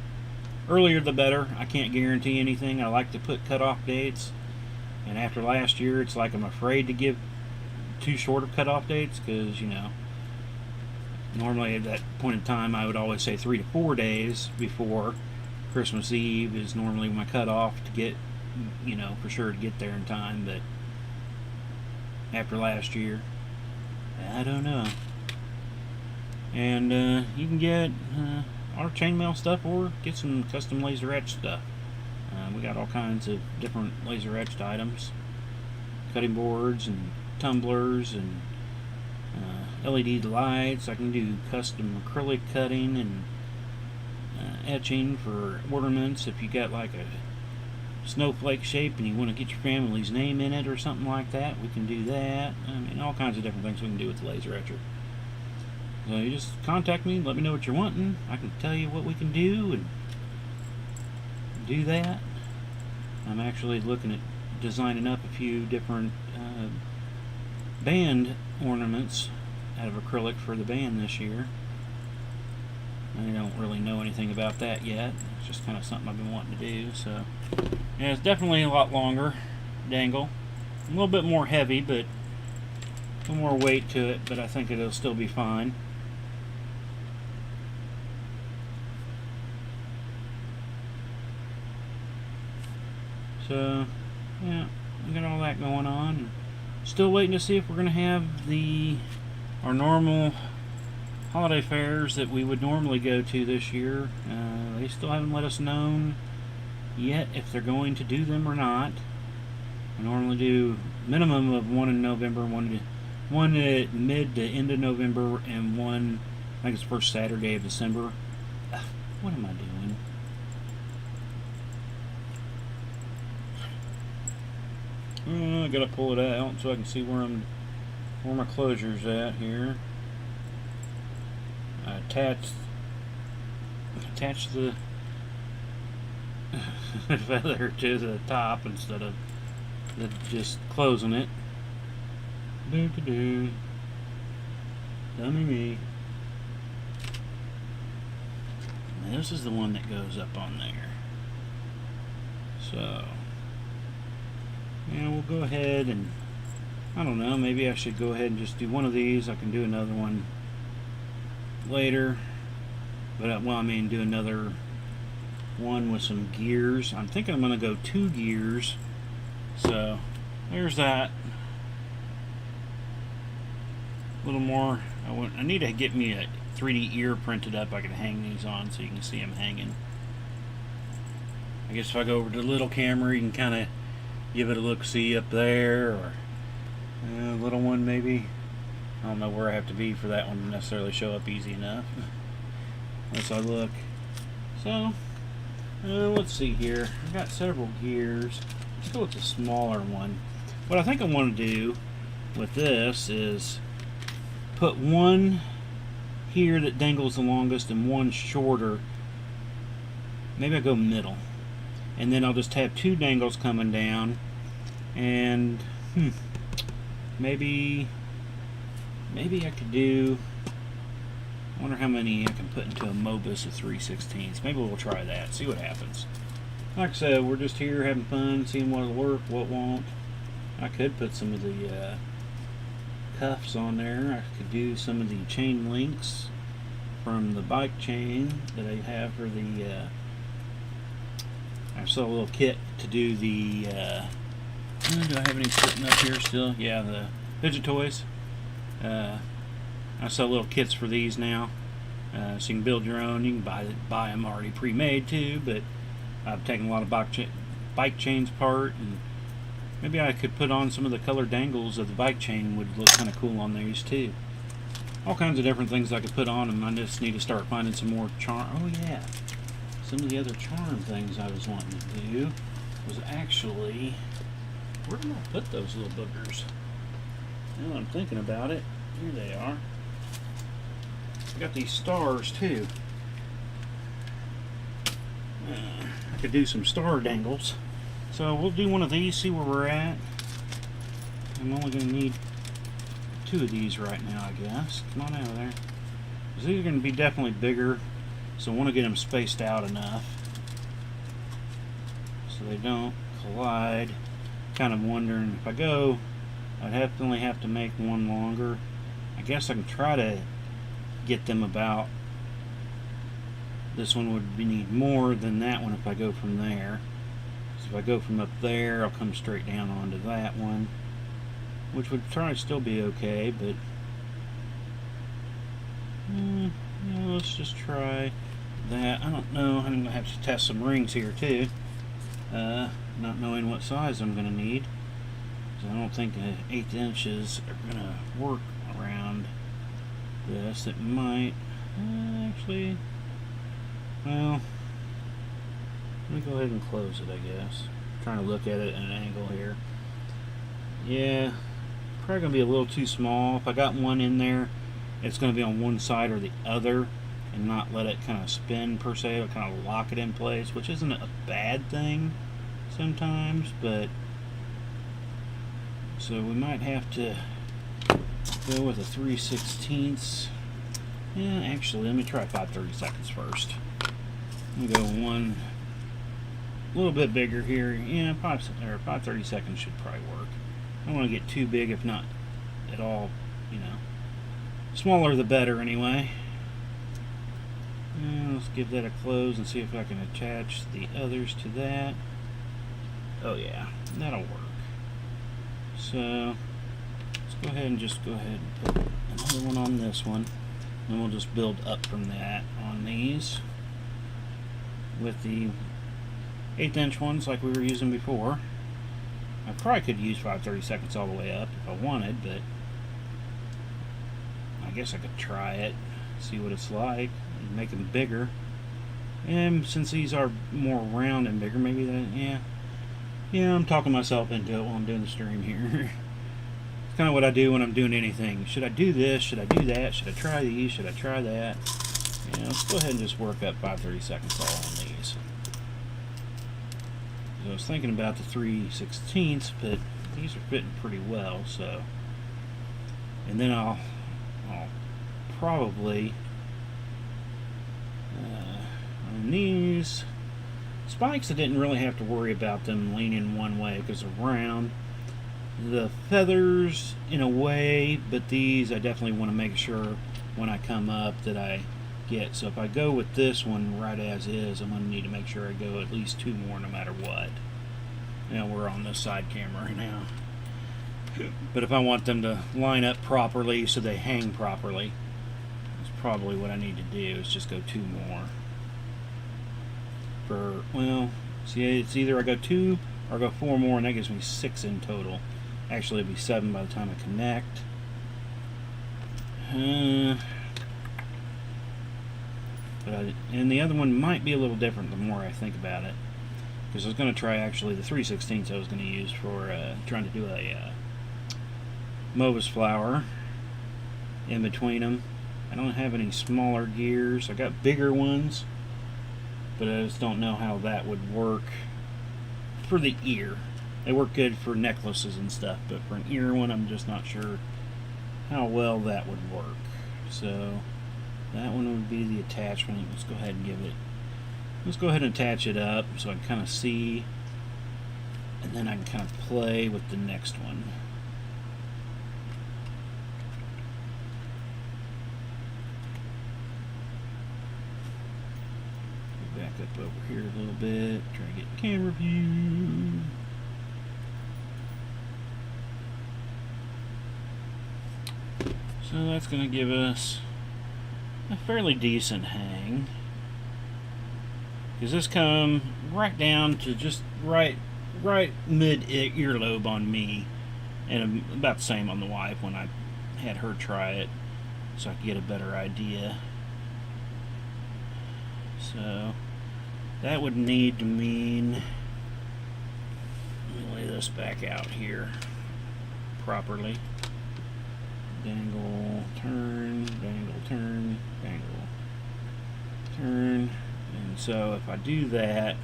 [SPEAKER 2] Earlier the better. I can't guarantee anything. I like to put cutoff dates. And after last year, it's like I'm afraid to give too short of cutoff dates, because normally at that point in time I would always say 3 to 4 days before Christmas Eve is normally my cutoff to get, for sure to get there in time. But after last year, I don't know. And you can get our chainmail stuff or get some custom laser etched stuff. We got all kinds of different laser etched items, cutting boards and tumblers and LED lights. I can do custom acrylic cutting and etching for ornaments. If you got like a snowflake shape and you want to get your family's name in it or something like that, we can do that. I mean, all kinds of different things we can do with the laser etcher. So you just contact me, let me know what you're wanting. I can tell you what we can do and do that. I'm actually looking at designing up a few different band ornaments out of acrylic for the band this year. I don't really know anything about that yet. It's just kind of something I've been wanting to do. So yeah, it's definitely a lot longer dangle, a little bit more heavy, but a little more weight to it, but I think it'll still be fine. So yeah, we got all that going on. Still waiting to see if we're going to have our normal holiday fairs that we would normally go to this year. They still haven't let us know yet if they're going to do them or not. We normally do minimum of one in November, one at mid to end of November, and one, I think it's the first Saturday of December. What am I doing? I gotta pull it out so I can see where my closure's at here. I attach the feather to the top instead of just closing it. Dummy me. And this is the one that goes up on there. So yeah, we'll go ahead and, I don't know, maybe I should go ahead and just do one of these. I can do another one later, but well, I mean, do another one with some gears. I'm thinking I'm going to go 2 gears. So there's that. A little more. I need to get me a 3D ear printed up I can hang these on so you can see them hanging. I guess if I go over to the little camera, you can kind of give it a look-see up there, or a little one maybe. I don't know where I have to be for that one to necessarily show up easy enough. Once I look. So, let's see here. I've got several gears. Let's go with the smaller one. What I think I want to do with this is put one here that dangles the longest and one shorter. Maybe I'll go middle. And then I'll just have 2 dangles coming down, and maybe I could do, I wonder how many I can put into a Mobus of 3/16. Maybe we'll try that, see what happens. Like I said, we're just here having fun, seeing what'll work, what won't. I could put some of the cuffs on there. I could do some of the chain links from the bike chain that I have for the I saw a little kit to do the do I have any sitting up here still? Yeah, the fidget toys. I sell little kits for these now, so you can build your own. You can buy them already pre-made too, but I've taken a lot of bike chains apart, and maybe I could put on some of the colored dangles of the bike chain. Would look kind of cool on these too. All kinds of different things I could put on them. I just need to start finding some more charm. Oh yeah, some of the other charm things I was wanting to do was actually, where did I put those little boogers? Now that I'm thinking about it, here they are. I got these stars too. I could do some star dangles. So we'll do one of these, see where we're at. I'm only going to need 2 of these right now, I guess. Come on out of there. These are going to be definitely bigger, so I want to get them spaced out enough so they don't collide. Kind of wondering if I go, I'd definitely have to make one longer. I guess I can try to get them about, this one would need more than that one if I go from there. So if I go from up there, I'll come straight down onto that one, which would try to still be okay, but yeah, let's just try. that. I don't know. I'm going to have to test some rings here too. Not knowing what size I'm going to need. So I don't think 1/8 inches are going to work around this. It might. Actually, well, let me go ahead and close it, I guess. I'm trying to look at it at an angle here. Yeah, probably going to be a little too small. If I got one in there, it's going to be on one side or the other and not let it kind of spin per se. It'll kind of lock it in place, which isn't a bad thing sometimes, but so we might have to go with a 3/16. Yeah, actually, let me try 5/32 first. I'm gonna go one a little bit bigger here. Yeah, 5/32 should probably work. I don't want to get too big, if not at all, you know. Smaller the better, anyway. Let's give that a close and see if I can attach the others to that. Oh yeah, that'll work. So let's go ahead and put another one on this one. And we'll just build up from that on these with the 1/8 inch ones like we were using before. I probably could use 5/32 all the way up if I wanted, but I guess I could try it, see what it's like, and make them bigger. And since these are more round and bigger, maybe that, yeah, I'm talking myself into it while I'm doing the stream here. It's kind of what I do when I'm doing anything. Should I do this? Should I do that? Should I try these? Should I try that? Let's go ahead and just work up 5/32 all on these. So I was thinking about the 3/16, but these are fitting pretty well. So, and then I'll probably on these spikes, I didn't really have to worry about them leaning one way because they're round. The feathers, in a way, but these I definitely want to make sure when I come up that I get. So if I go with this one right as is, I'm going to need to make sure I go at least 2 more no matter what. We're on this side camera right now. But if I want them to line up properly so they hang properly, that's probably what I need to do, is just go 2 more. See, it's either I go 2 or I go 4 more, and that gives me 6 in total. Actually, it'll be 7 by the time I connect. And the other one might be a little different the more I think about it. Because I was going to try, actually, the 3/16 I was going to use for trying to do a Movis flower in between them. I don't have any smaller gears. I got bigger ones, but I just don't know how that would work for the ear. They work good for necklaces and stuff, but for an ear one, I'm just not sure how well that would work. So that one would be the attachment. Let's go ahead and attach it up so I can kind of see, and then I can kind of play with the next one. Back up over here a little bit, try to get camera view. So that's going to give us a fairly decent hang. Does this come right down to just right mid earlobe on me, and about the same on the wife when I had her try it, so I could get a better idea. So that would need to mean, let me lay this back out here properly. Dangle, turn, dangle, turn, dangle, turn. And so if I do that,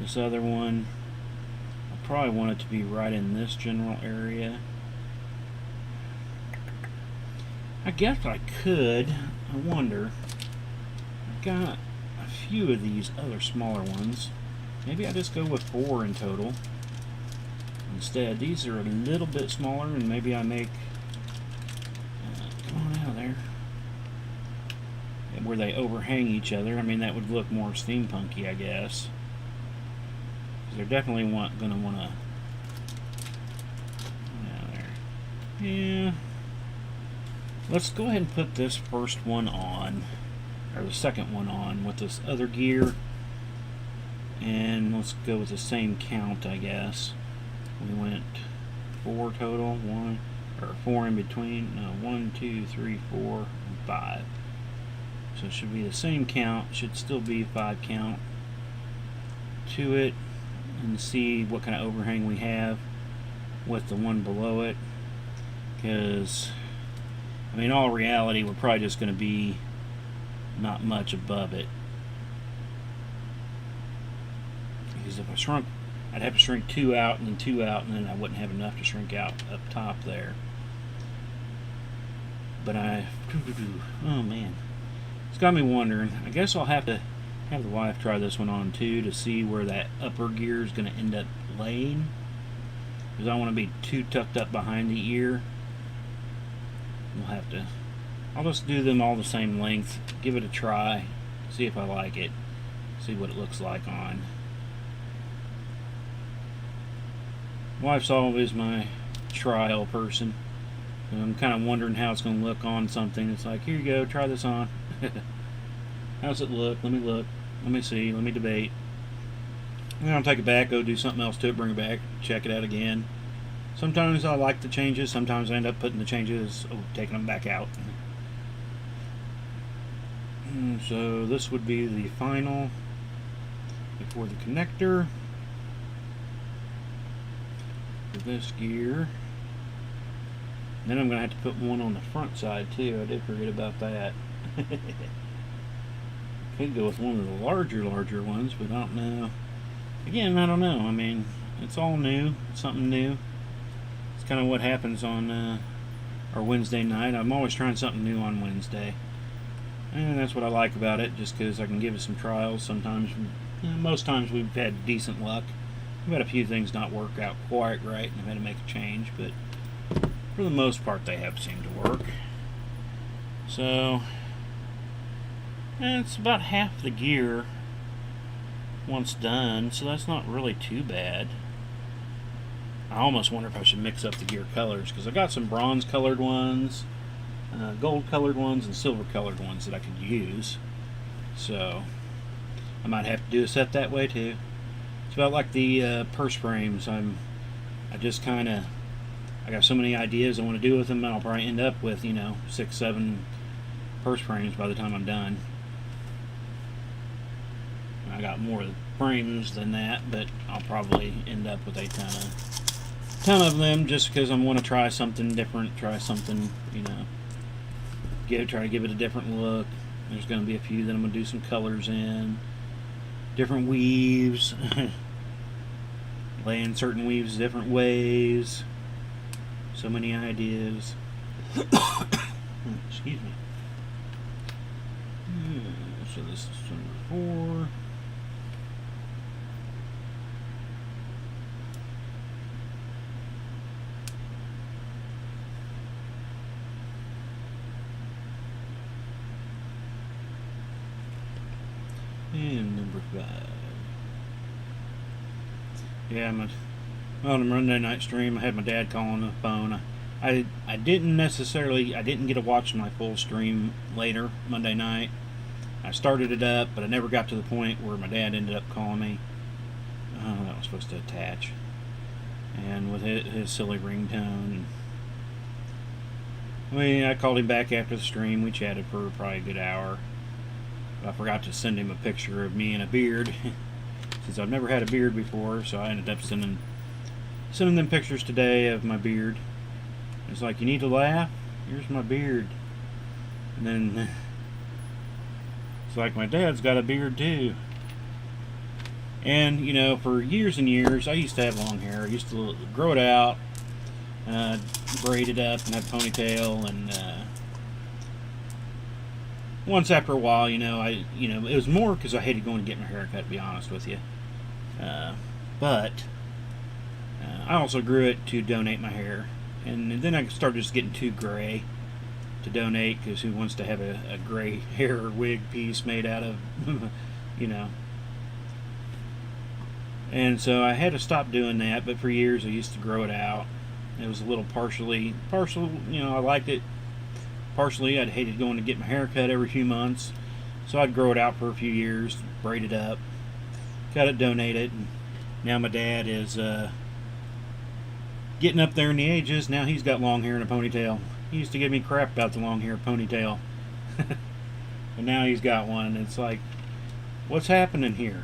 [SPEAKER 2] this other one, I probably want it to be right in this general area. I guess I could. I wonder. I've got a few of these other smaller ones. Maybe I just go with 4 in total. Instead, these are a little bit smaller, and maybe I make come on out of there, where they overhang each other. I mean, that would look more steampunky, I guess. They're definitely gonna want to. Yeah. Let's go ahead and put this first one on. or the second one on with this other gear. And let's go with the same count, I guess. We went 4 total, 1 or 4 in between. No, 1, 2, 3, 4, and 5. So it should be the same count. Should still be 5 count to it, and see what kind of overhang we have with the one below it. Because I mean, in all reality, we're probably just going to be not much above it. Because if I shrunk, I'd have to shrink 2 out and then 2 out, and then I wouldn't have enough to shrink out up top there. But oh man, it's got me wondering. I guess I'll have to have the wife try this one on too to see where that upper gear is going to end up laying. Because I don't want to be too tucked up behind the ear. We'll have to. I'll just do them all the same length, give it a try, see if I like it, see what it looks like on. Wife's always my trial person. And I'm kind of wondering how it's going to look on something. It's like, here you go, try this on. How's it look? Let me see, let me debate. And then I'll take it back, go do something else to it, bring it back, check it out again. Sometimes I like the changes, sometimes I end up putting the changes, taking them back out. And so this would be the final before the connector for this gear. And then I'm going to have to put one on the front side too. I did forget about that. Could go with one of the larger ones, but I don't know. Again, I don't know. I mean, it's all new, something new. It's kind of what happens on our Wednesday night. I'm always trying something new on Wednesday. And that's what I like about it, just because I can give it some trials. Sometimes, most times we've had decent luck. We've had a few things not work out quite right, and I've had to make a change, but for the most part they have seemed to work. So, and it's about half the gear once done, so that's not really too bad. I almost wonder if I should mix up the gear colors, because I got some bronze colored ones, gold colored ones, and silver colored ones that I could use. So I might have to do a set that way too. It's about like the purse frames. I just kind of, I got so many ideas I want to do with them, and I'll probably end up with 6, 7 purse frames by the time I'm done. I got more frames than that, but I'll probably end up with a ton of them, just because I want to try something different, try something, try to give it a different look. There's going to be a few that I'm going to do some colors in, different weaves, laying certain weaves different ways. So many ideas. Excuse me. So this is number 4. And number 5. Yeah, on the Monday night stream, I had my dad call on the phone. I didn't get to watch my full stream later Monday night. I started it up, but I never got to the point where my dad ended up calling me. That was supposed to attach. And with his silly ringtone. I called him back after the stream. We chatted for probably a good hour. I forgot to send him a picture of me and a beard, since I've never had a beard before, so I ended up sending them pictures today of my beard. It's like, you need to laugh? Here's my beard. And then it's like, my dad's got a beard too. And, for years and years, I used to have long hair. I used to grow it out, braid it up, and have a ponytail, and once after a while, it was more because I hated going to get my hair cut, to be honest with you. But I also grew it to donate my hair. And then I started just getting too gray to donate, because who wants to have a gray hair wig piece made out of, And so I had to stop doing that, but for years I used to grow it out. It was a little partial, I liked it. Partially, I'd hated going to get my hair cut every few months, So I'd grow it out for a few years, braid it up, cut it, donate it. And now my dad is getting up there in the ages. Now he's got long hair and a ponytail. He used to give me crap about the long hair ponytail. But now he's got one, and it's like, what's happening here?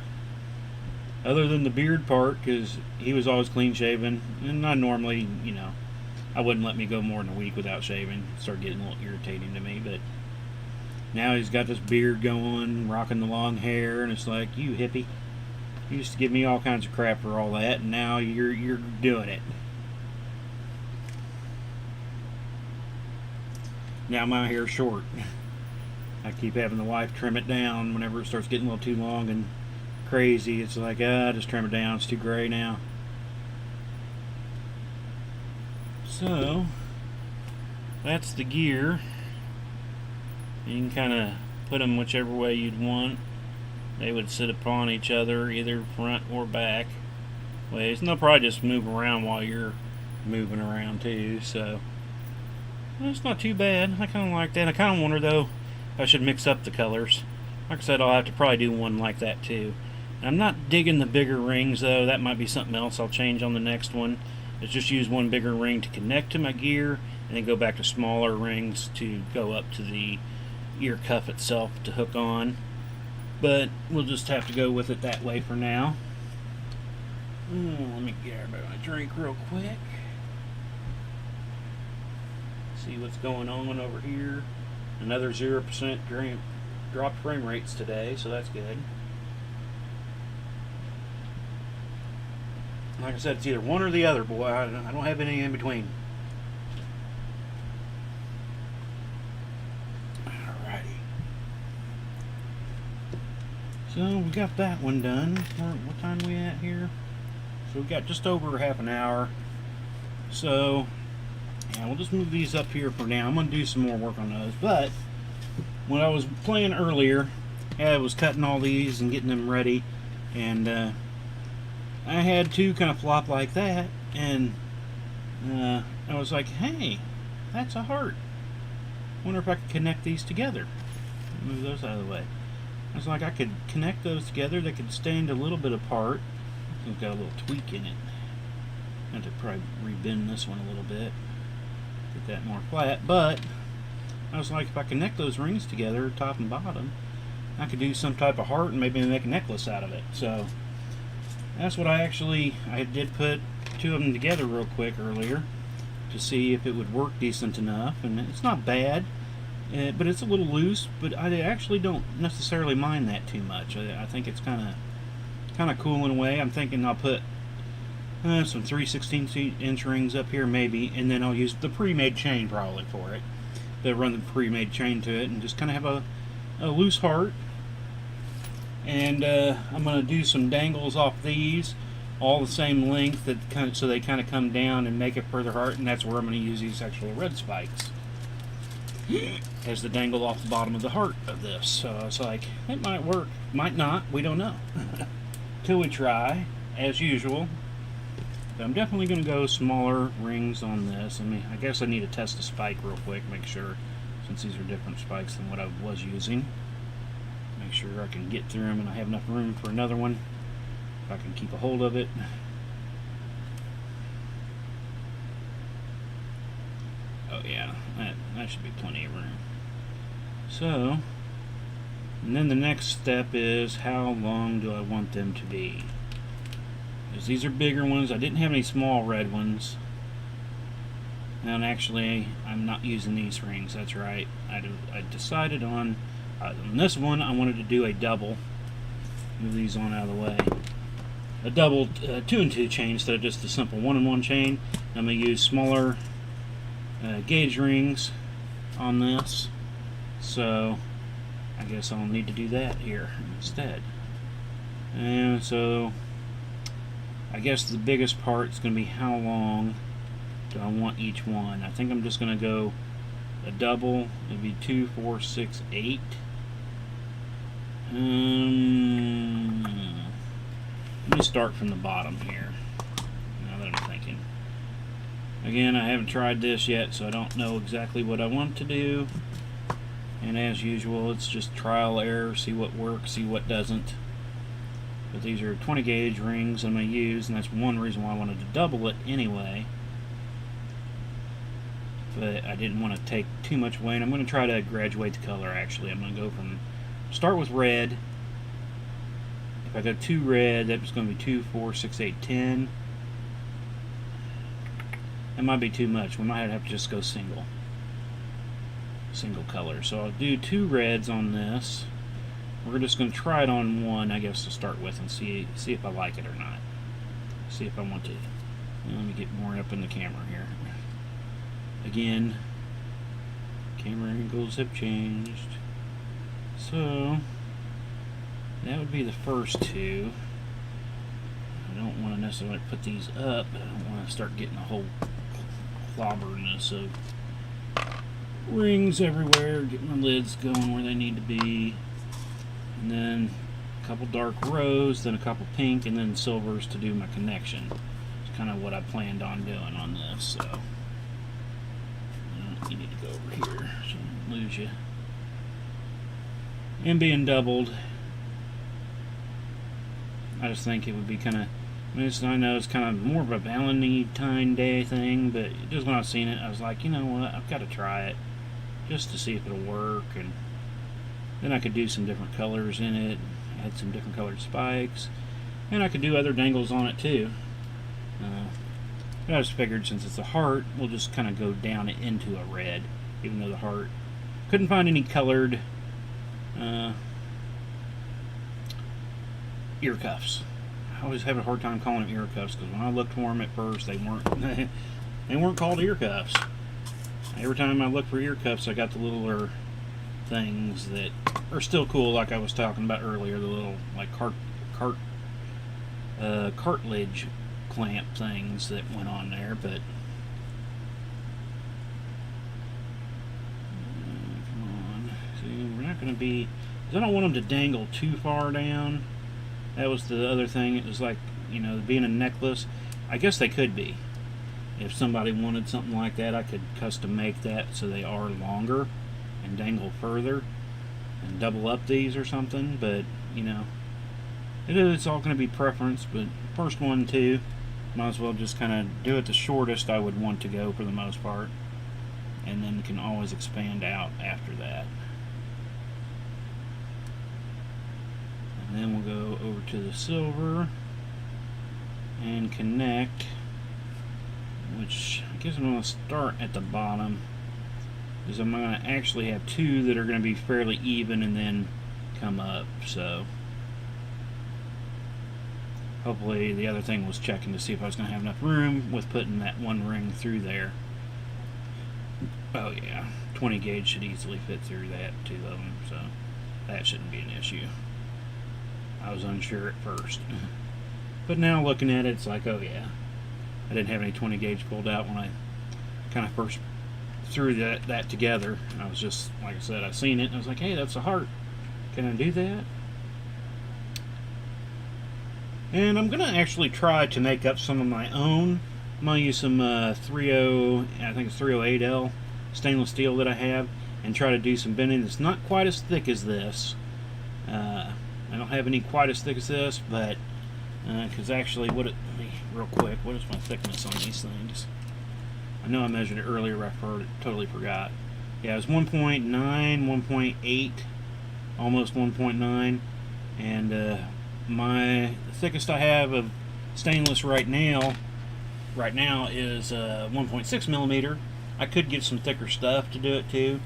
[SPEAKER 2] Other than the beard part, because he was always clean shaven, and I normally, I wouldn't let me go more than a week without shaving. It started getting a little irritating to me, but now he's got this beard going, rocking the long hair, and it's like, you hippie. You used to give me all kinds of crap for all that, and now you're doing it. Now my hair's short. I keep having the wife trim it down whenever it starts getting a little too long and crazy. It's like, just trim it down. It's too gray now. So, that's the gear. You can kind of put them whichever way you'd want. They would sit upon each other, either front or back ways. And they'll probably just move around while you're moving around too. So, it's not too bad. I kind of like that. I kind of wonder though, I should mix up the colors. Like I said, I'll have to probably do one like that too. I'm not digging the bigger rings though. That might be something else I'll change on the next one. Let's just use one bigger ring to connect to my gear, and then go back to smaller rings to go up to the ear cuff itself to hook on. But we'll just have to go with it that way for now. Let me get my drink real quick. See what's going on over here. Another 0% dropped frame rates today, so that's good. Like I said, it's either one or the other, boy. I don't have any in between. Alrighty. So we got that one done. What time are we at here? So we got just over half an hour. So yeah, we'll just move these up here for now. I'm going to do some more work on those. But when I was playing earlier, I was cutting all these and getting them ready. And I had two kind of flop like that. And I was like, hey, that's a heart. I wonder if I could connect these together. Move those out of the way. I was like, I could connect those together. They could stand a little bit apart. It's got a little tweak in it. I have to probably rebend this one a little bit. Get that more flat, but I was like, if I connect those rings together, top and bottom, I could do some type of heart and maybe make a necklace out of it. So that's what I did put two of them together real quick earlier to see if it would work decent enough, and it's not bad, but it's a little loose, but I actually don't necessarily mind that too much. I think it's kind of cool in a way. I'm thinking I'll put some 3/16 inch rings up here maybe, and then I'll use the pre-made chain probably for it. They'll run the pre-made chain to it and just kind of have a loose heart. And I'm going to do some dangles off these, all the same length, so they kind of come down and make a further heart, and that's where I'm going to use these actual red spikes as the dangle off the bottom of the heart of this. So it's like, it might work, might not, we don't know. Till we try, as usual. But I'm definitely going to go smaller rings on this. I guess I need to test the spike real quick, make sure, since these are different spikes than what I was using. Make sure I can get through them and I have enough room for another one, if I can keep a hold of it. Oh yeah, that should be plenty of room. So, and then the next step is, how long do I want them to be? Because these are bigger ones. I didn't have any small red ones. And actually, I'm not using these rings. That's right. I decided on this one, I wanted to do a double. Move these on out of the way. A double 2-and-2 chain instead of just a simple 1-and-1 chain. I'm going to use smaller gauge rings on this. So, I guess I'll need to do that here instead. And so, I guess the biggest part is going to be how long do I want each one. I think I'm just going to go a double. It'd be 2, 4, 6, 8. Let me start from the bottom here, now that I'm thinking. Again, I haven't tried this yet, so I don't know exactly what I want to do. And as usual, it's just trial error, see what works, see what doesn't. But these are 20 gauge rings I'm going to use, and that's one reason why I wanted to double it anyway. But I didn't want to take too much away, and I'm going to try to graduate the color actually. I'm going to go from, start with red. If I go 2 red, that's going to be 2, 4, 6, 8, 10. That might be too much. We might have to just go single color. So I'll do 2 reds on this. We're just going to try it on one, I guess, to start with, and see if I like it or not. See if I want to. Let me get more up in the camera here. Again, camera angles have changed. So that would be the first 2. I don't want to necessarily put these up, but I don't want to start getting a whole clobberness of rings everywhere, getting my lids going where they need to be. And then a couple dark rose, then a couple pink, and then silvers to do my connection. It's kind of what I planned on doing on this. So you need to go over here so I don't lose you. And being doubled, I just think it would be kind of, I know it's kind of more of a Valentine Day thing, but just when I seen it, I was like, you know what, I've got to try it just to see if it'll work. And then I could do some different colors in it, add some different colored spikes, and I could do other dangles on it too. But I just figured since it's a heart, we'll just kind of go down it into a red, even though the heart, couldn't find any colored ear cuffs. I always have a hard time calling them ear cuffs because when I looked for them at first, they weren't called ear cuffs. Every time I look for ear cuffs, I got the littler things that are still cool, like I was talking about earlier, the little like cartilage clamp things that went on there. But come on, see, we're not going to be, because I don't want them to dangle too far down. That was the other thing. It was like, you know, being a necklace. I guess they could be. If somebody wanted something like that, I could custom make that so they are longer and dangle further and double up these or something. But, you know, it's all going to be preference. But first one, too, might as well just kind of do it the shortest I would want to go for the most part. And then can always expand out after that. And then we'll go over to the silver and connect, which I guess I'm going to start at the bottom, because I'm going to actually have 2 that are going to be fairly even and then come up. So hopefully the other thing was checking to see if I was going to have enough room with putting that one ring through there. Oh yeah, 20 gauge should easily fit through that, 2 of them, so that shouldn't be an issue. I was unsure at first, but now looking at it, it's like, oh yeah, I didn't have any 20 gauge pulled out when I kind of first threw that together. I was just, like I said, I seen it and I was like, hey, that's a heart, can I do that? And I'm gonna actually try to make up some of my own. I'm gonna use some 30, I think it's 308L stainless steel that I have, and try to do some bending. It's not quite as thick as this. I don't have any quite as thick as this, but because actually, let me real quick, what is my thickness on these things? I know I measured it earlier, I totally forgot. Yeah, it was 1.9, 1.8, almost 1.9, and my thickest I have of stainless right now is 1.6 millimeter. I could get some thicker stuff to do it too,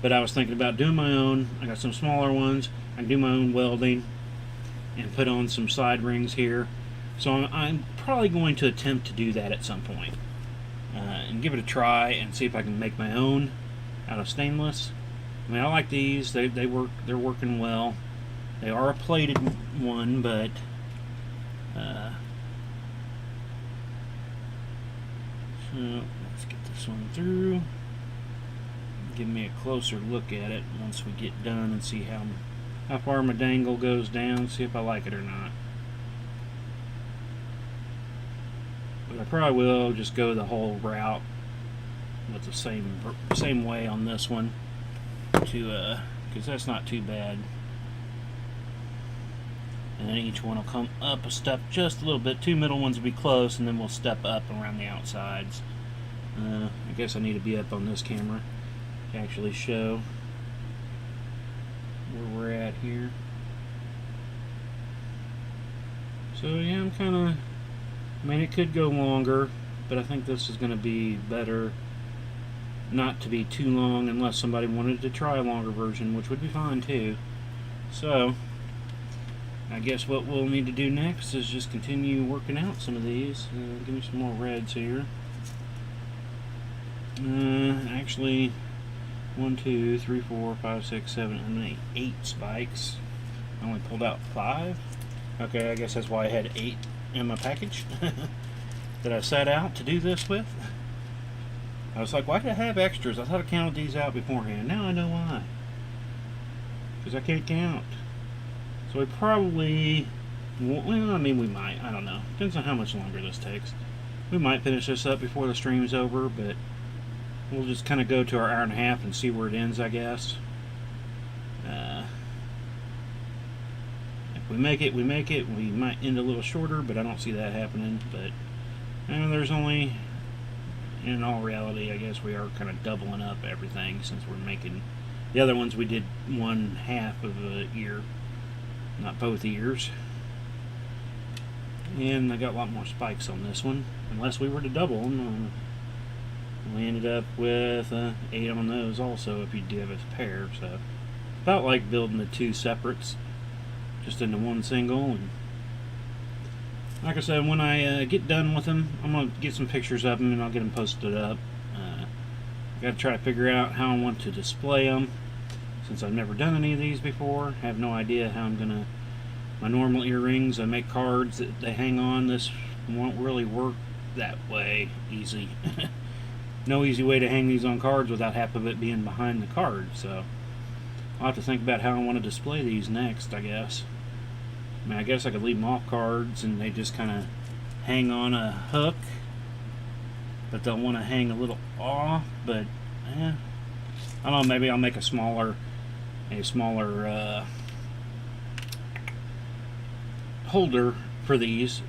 [SPEAKER 2] but I was thinking about doing my own. I got some smaller ones. I can do my own welding and put on some side rings here. So I'm probably going to attempt to do that at some point and give it a try and see if I can make my own out of stainless. I mean, I like these. They work. They're working well. They are a plated one, but so let's get this one through. Give me a closer look at it once we get done and see how far my dangle goes down, see if I like it or not. But I probably will just go the whole route with the same way on this one. to, because that's not too bad. And then each one will come up a step just a little bit. Two middle ones will be close, and then we'll step up around the outsides. I guess I need to be up on this camera to actually show where we're at here. So yeah, I'm kind of, I mean, it could go longer, but I think this is going to be better not to be too long unless somebody wanted to try a longer version, which would be fine too. So I guess what we'll need to do next is just continue working out some of these. Give me some more reds here. Actually, 1, 2, 3, 4, 5, 6, 7, 8 spikes. I only pulled out 5. Okay, I guess that's why I had 8 in my package that I set out to do this with. I was like, why did I have extras? I thought I counted these out beforehand. Now I know why. Because I can't count. So we probably, well, I mean, we might. I don't know. Depends on how much longer this takes. We might finish this up before the stream's over, but we'll just kind of go to our hour and a half and see where it ends, I guess. If we make it, we make it. We might end a little shorter, but I don't see that happening. But there's only, in all reality, I guess we are kind of doubling up everything since we're making, the other ones we did 1/2 of a ear, not both ears. And I got a lot more spikes on this one, unless we were to double them. We ended up with 8 on those also if you do have a pair. So about like building the 2 separates just into one single. And like I said, when I get done with them, I'm going to get some pictures of them and I'll get them posted up. I got to try to figure out how I want to display them, since I've never done any of these before. I have no idea how I'm going to, my normal earrings, I make cards that they hang on. This won't really work that way easy. No easy way to hang these on cards without half of it being behind the card. So I'll have to think about how I want to display these next, I guess. I mean, I guess I could leave them off cards and they just kind of hang on a hook, but they'll want to hang a little off. But I don't know, maybe I'll make a smaller holder for these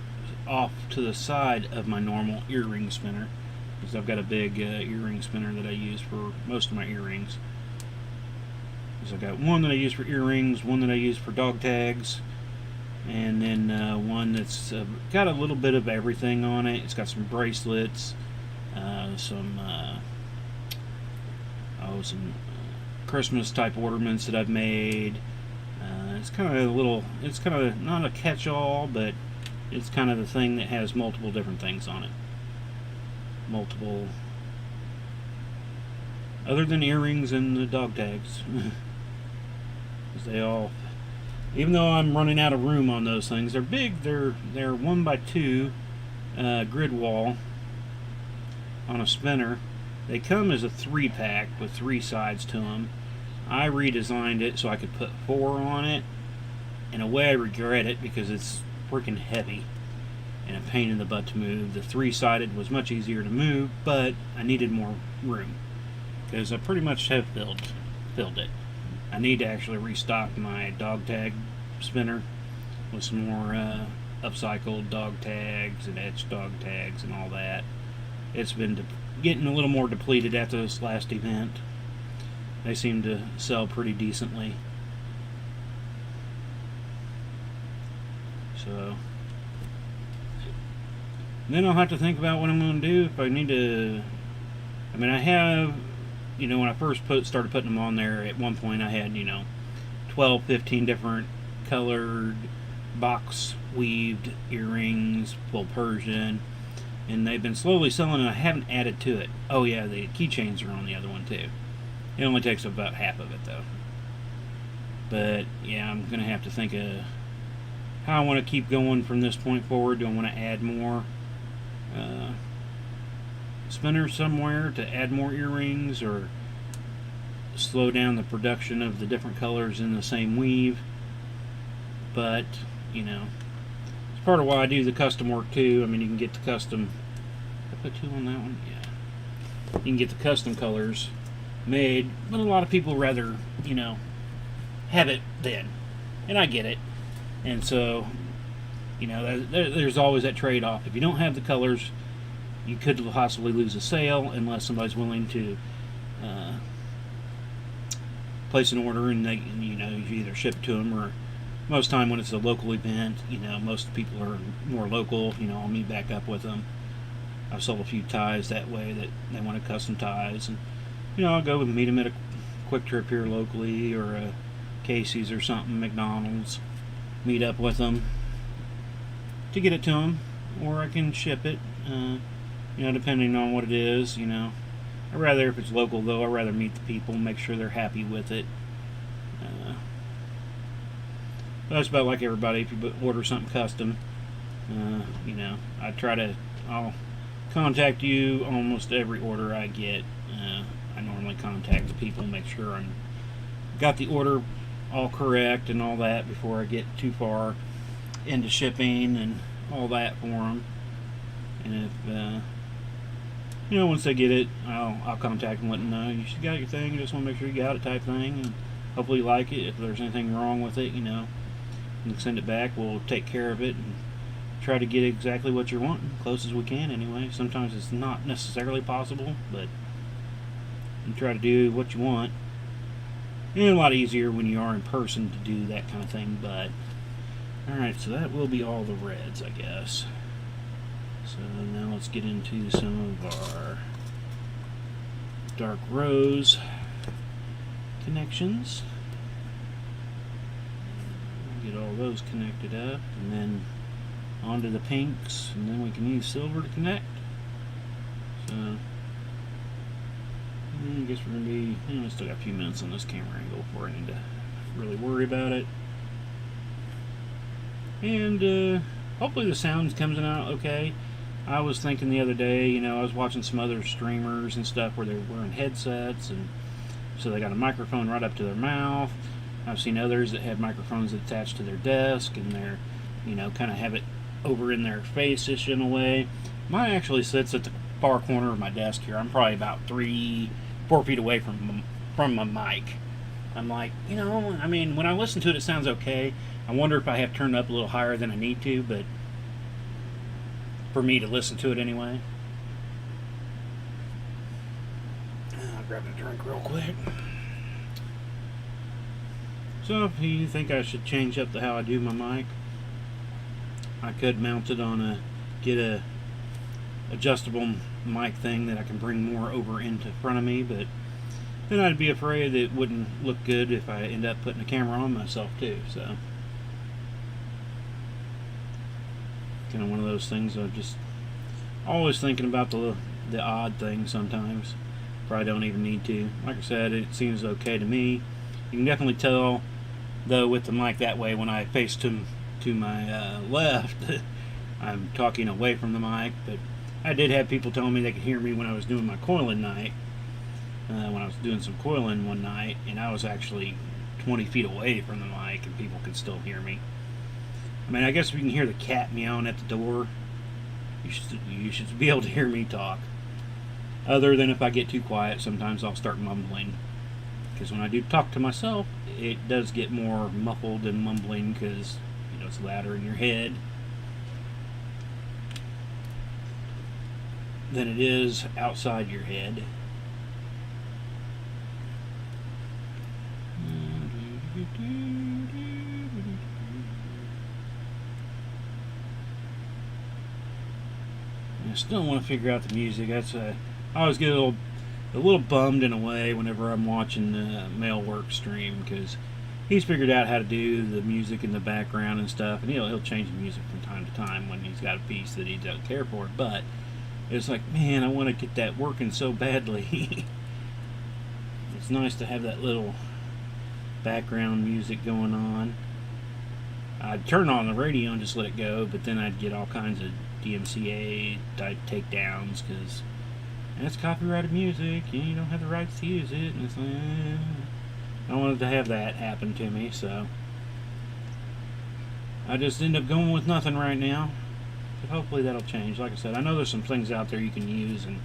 [SPEAKER 2] off to the side of my normal earring spinner, because I've got a big earring spinner that I use for most of my earrings. So I've got one that I use for earrings, one that I use for dog tags, and then one that's got a little bit of everything on it. It's got some bracelets, some Christmas type ornaments that I've made. It's kind of a little, it's kind of not a catch-all, but it's kind of the thing that has multiple different things on it. Multiple, other than earrings and the dog tags. Because they all, even though I'm running out of room on those things, they're big. They're 1x2 grid wall on a spinner. They come as a 3-pack with 3 sides to them. I redesigned it so I could put 4 on it. In a way, I regret it because it's freaking heavy and a pain in the butt to move. The 3-sided was much easier to move, but I needed more room because I pretty much have filled it. I need to actually restock my dog tag spinner with some more upcycled dog tags and etched dog tags and all that. It's been getting a little more depleted after this last event. They seem to sell pretty decently. So then I'll have to think about what I'm going to do if I need to. I mean, I have, when I first started putting them on there, at one point I had, 12, 15 different colored box weaved earrings, full Persian, and they've been slowly selling, and I haven't added to it. Oh yeah, the keychains are on the other one too. It only takes about half of it though. But yeah, I'm gonna have to think of how I want to keep going from this point forward. Do I want to add more spinners somewhere to add more earrings, or slow down the production of the different colors in the same weave? But it's part of why I do the custom work too. I mean, you can get the custom. Did I put 2 on that one? Yeah. You can get the custom colors made, but a lot of people rather, have it then. And I get it. And so, there's always that trade-off. If you don't have the colors, you could possibly lose a sale unless somebody's willing to place an order, and you either ship it to them, or most time when it's a local event, most people are more local. I'll meet back up with them. I've sold a few ties that way that they wanted custom ties, and I'll go and meet them at a Quick Trip here locally, or a Casey's or something, McDonald's. Meet up with them to get it to them, or I can ship it. Depending on what it is. I'd rather, if it's local though, I'd rather meet the people, make sure they're happy with it. That's about like everybody. If you order something custom, I'll contact you almost every order I get. I normally contact the people, make sure I'm got the order all correct and all that before I get too far into shipping and all that for them. And if once they get it, I'll contact them, let them know you should got your thing. Just want to make sure you got it, type thing, and hopefully you like it. If there's anything wrong with it, you can send it back. We'll take care of it and try to get exactly what you're wanting, close as we can anyway. Sometimes it's not necessarily possible, but you try to do what you want. And a lot easier when you are in person to do that kind of thing. But alright, so that will be all the reds, I guess. So now let's get into some of our dark rose connections. Get all those connected up, and then onto the pinks, and then we can use silver to connect. So I guess we're going to be, still got a few minutes on this camera angle before I need to really worry about it. And hopefully the sound comes out okay. I was thinking the other day, I was watching some other streamers and stuff where they're wearing headsets, and so they got a microphone right up to their mouth. I've seen others that have microphones attached to their desk, and they're, kind of have it over in their face-ish in a way. Mine actually sits at the far corner of my desk here. I'm probably about 3-4 feet away from my mic. I'm like, when I listen to it, it sounds okay. I wonder if I have turned up a little higher than I need to, but for me to listen to it anyway. I'll grab a drink real quick. So if you think I should change up how I do my mic, I could mount it on get a adjustable mic thing that I can bring more over into front of me, but then I'd be afraid that it wouldn't look good if I end up putting a camera on myself too. So kind of one of those things. I'm just always thinking about the odd things sometimes. Probably don't even need to. Like I said, it seems okay to me. You can definitely tell though with the mic that way when I face to my left I'm talking away from the mic. But I did have people telling me they could hear me when I was doing my coiling night, when I was doing some coiling one night, and I was actually 20 feet away from the mic and people could still hear me. I guess if you can hear the cat meowing at the door, you should be able to hear me talk. Other than if I get too quiet, sometimes I'll start mumbling. Because when I do talk to myself, it does get more muffled and mumbling because, it's louder in your head than it is outside your head. I still want to figure out the music. I always get a little bummed in a way whenever I'm watching Mail Work stream, because he's figured out how to do the music in the background and stuff, and he'll change the music from time to time when he's got a piece that he doesn't care for. But it's like, man, I want to get that working so badly. It's nice to have that little background music going on. I'd turn on the radio and just let it go, but then I'd get all kinds of DMCA type takedowns because that's copyrighted music and you don't have the rights to use it. And it's like, I wanted to have that happen to me, so I just end up going with nothing right now. But hopefully that'll change. Like I said, I know there's some things out there you can use and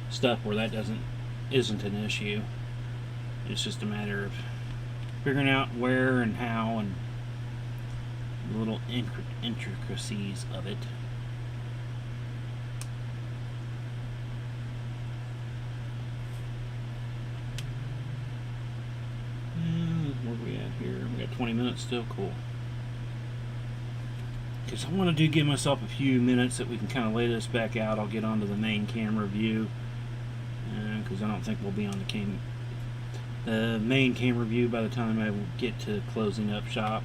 [SPEAKER 2] stuff where that doesn't isn't an issue. It's just a matter of figuring out where and how and the little intricacies of it. Where are we at here? We got 20 minutes still. Cool. Because I want to give myself a few minutes that we can kind of lay this back out. I'll get onto the main camera view, because I don't think we'll be on the main camera view by the time I get to closing up shop.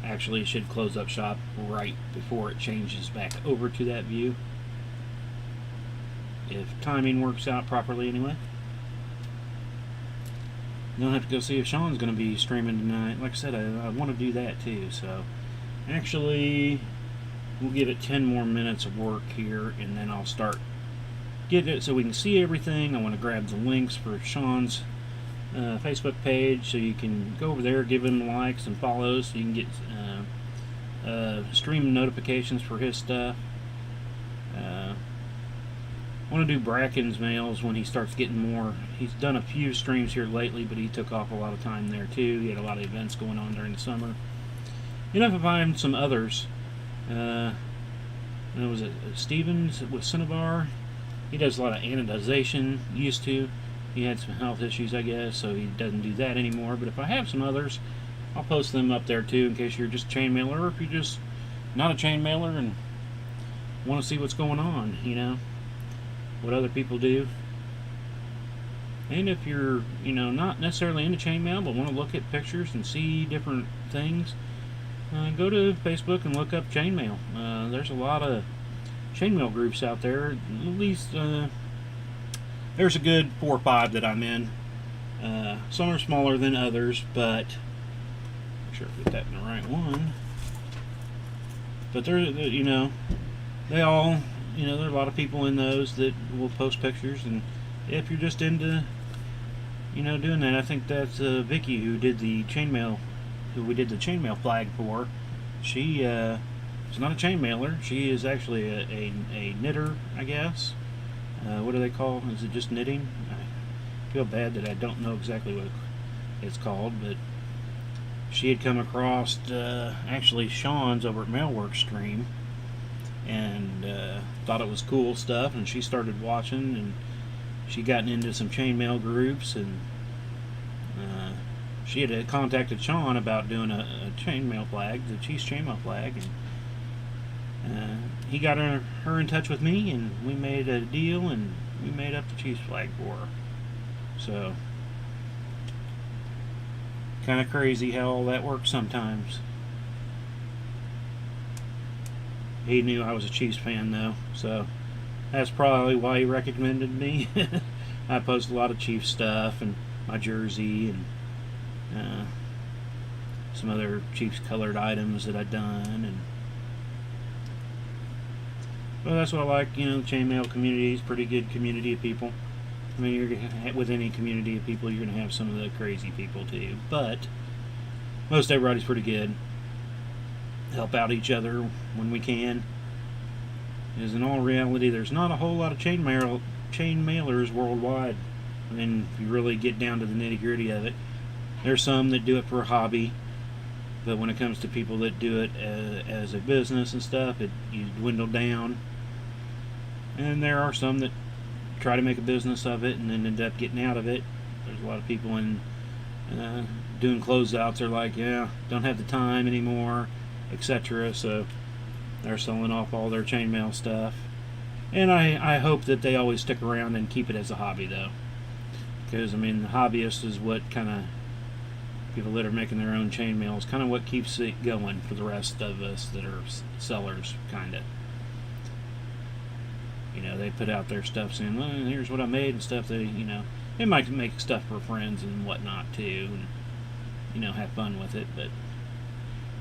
[SPEAKER 2] Actually, it should close up shop right before it changes back over to that view, if timing works out properly anyway. Then I'll have to go see if Sean's going to be streaming tonight. Like I said, I want to do that too. So actually, we'll give it 10 more minutes of work here, and then I'll start getting it so we can see everything. I want to grab the links for Sean's Facebook page, so you can go over there, give him likes and follows, so you can get stream notifications for his stuff. I want to do Bracken's mails when he starts getting more. He's done a few streams here lately, but he took off a lot of time there too. He had a lot of events going on during the summer. You know, if I find some others, was it Stevens with Cinnabar? He does a lot of anodization. Used to. He had some health issues, I guess, so he doesn't do that anymore. But if I have some others, I'll post them up there too, in case you're just a chain mailer, or if you're just not a chain mailer and want to see what's going on, you know, what other people do. And if you're, you know, not necessarily into chainmail, but want to look at pictures and see different things, go to Facebook and look up chainmail. There's a lot of chainmail groups out there. At least there's a good 4 or 5 that I'm in. Some are smaller than others, but make sure I put that in the right one. But they're, you know, they all, you know, there are a lot of people in those that will post pictures, and if you're just into, you know, doing that, I think that's Vicky, who did the chainmail, who we did the chainmail flag for. She is not a chain mailer. She is actually a knitter, I guess. What do they call? Is it just knitting? I feel bad that I don't know exactly what it's called, but she had come across actually Sean's over at Mailwork stream, and thought it was cool stuff, and she started watching, and she gotten into some chainmail groups, and she had contacted Sean about doing a chainmail flag, the Chiefs chainmail flag, and he got her in touch with me, and we made a deal, and we made up the Chiefs flag for her. So kind of crazy how all that works sometimes. He knew I was a Chiefs fan though, so that's probably why he recommended me. I post a lot of Chiefs stuff, and my jersey, and some other Chiefs colored items that I've done, and well, that's what I like. You know, the chainmail community is a pretty good community of people. I mean, you're with any community of people, you're gonna have some of the crazy people too, but most everybody's pretty good. Help out each other when we can. Because in all reality, there's not a whole lot of chain mailers worldwide. I mean, if you really get down to the nitty gritty of it, there's some that do it for a hobby, but when it comes to people that do it as a business and stuff, you dwindle down. And there are some that try to make a business of it and then end up getting out of it. There's a lot of people in doing closeouts. They're like, yeah, don't have the time anymore, etc. So they're selling off all their chainmail stuff. And I hope that they always stick around and keep it as a hobby, though. Because, I mean, the hobbyist is what kind of, people that are making their own chainmail is kind of what keeps it going for the rest of us that are sellers, kind of. You know, they put out their stuff saying, well, here's what I made and stuff. They, you know, they might make stuff for friends and whatnot, too. And, you know, have fun with it. But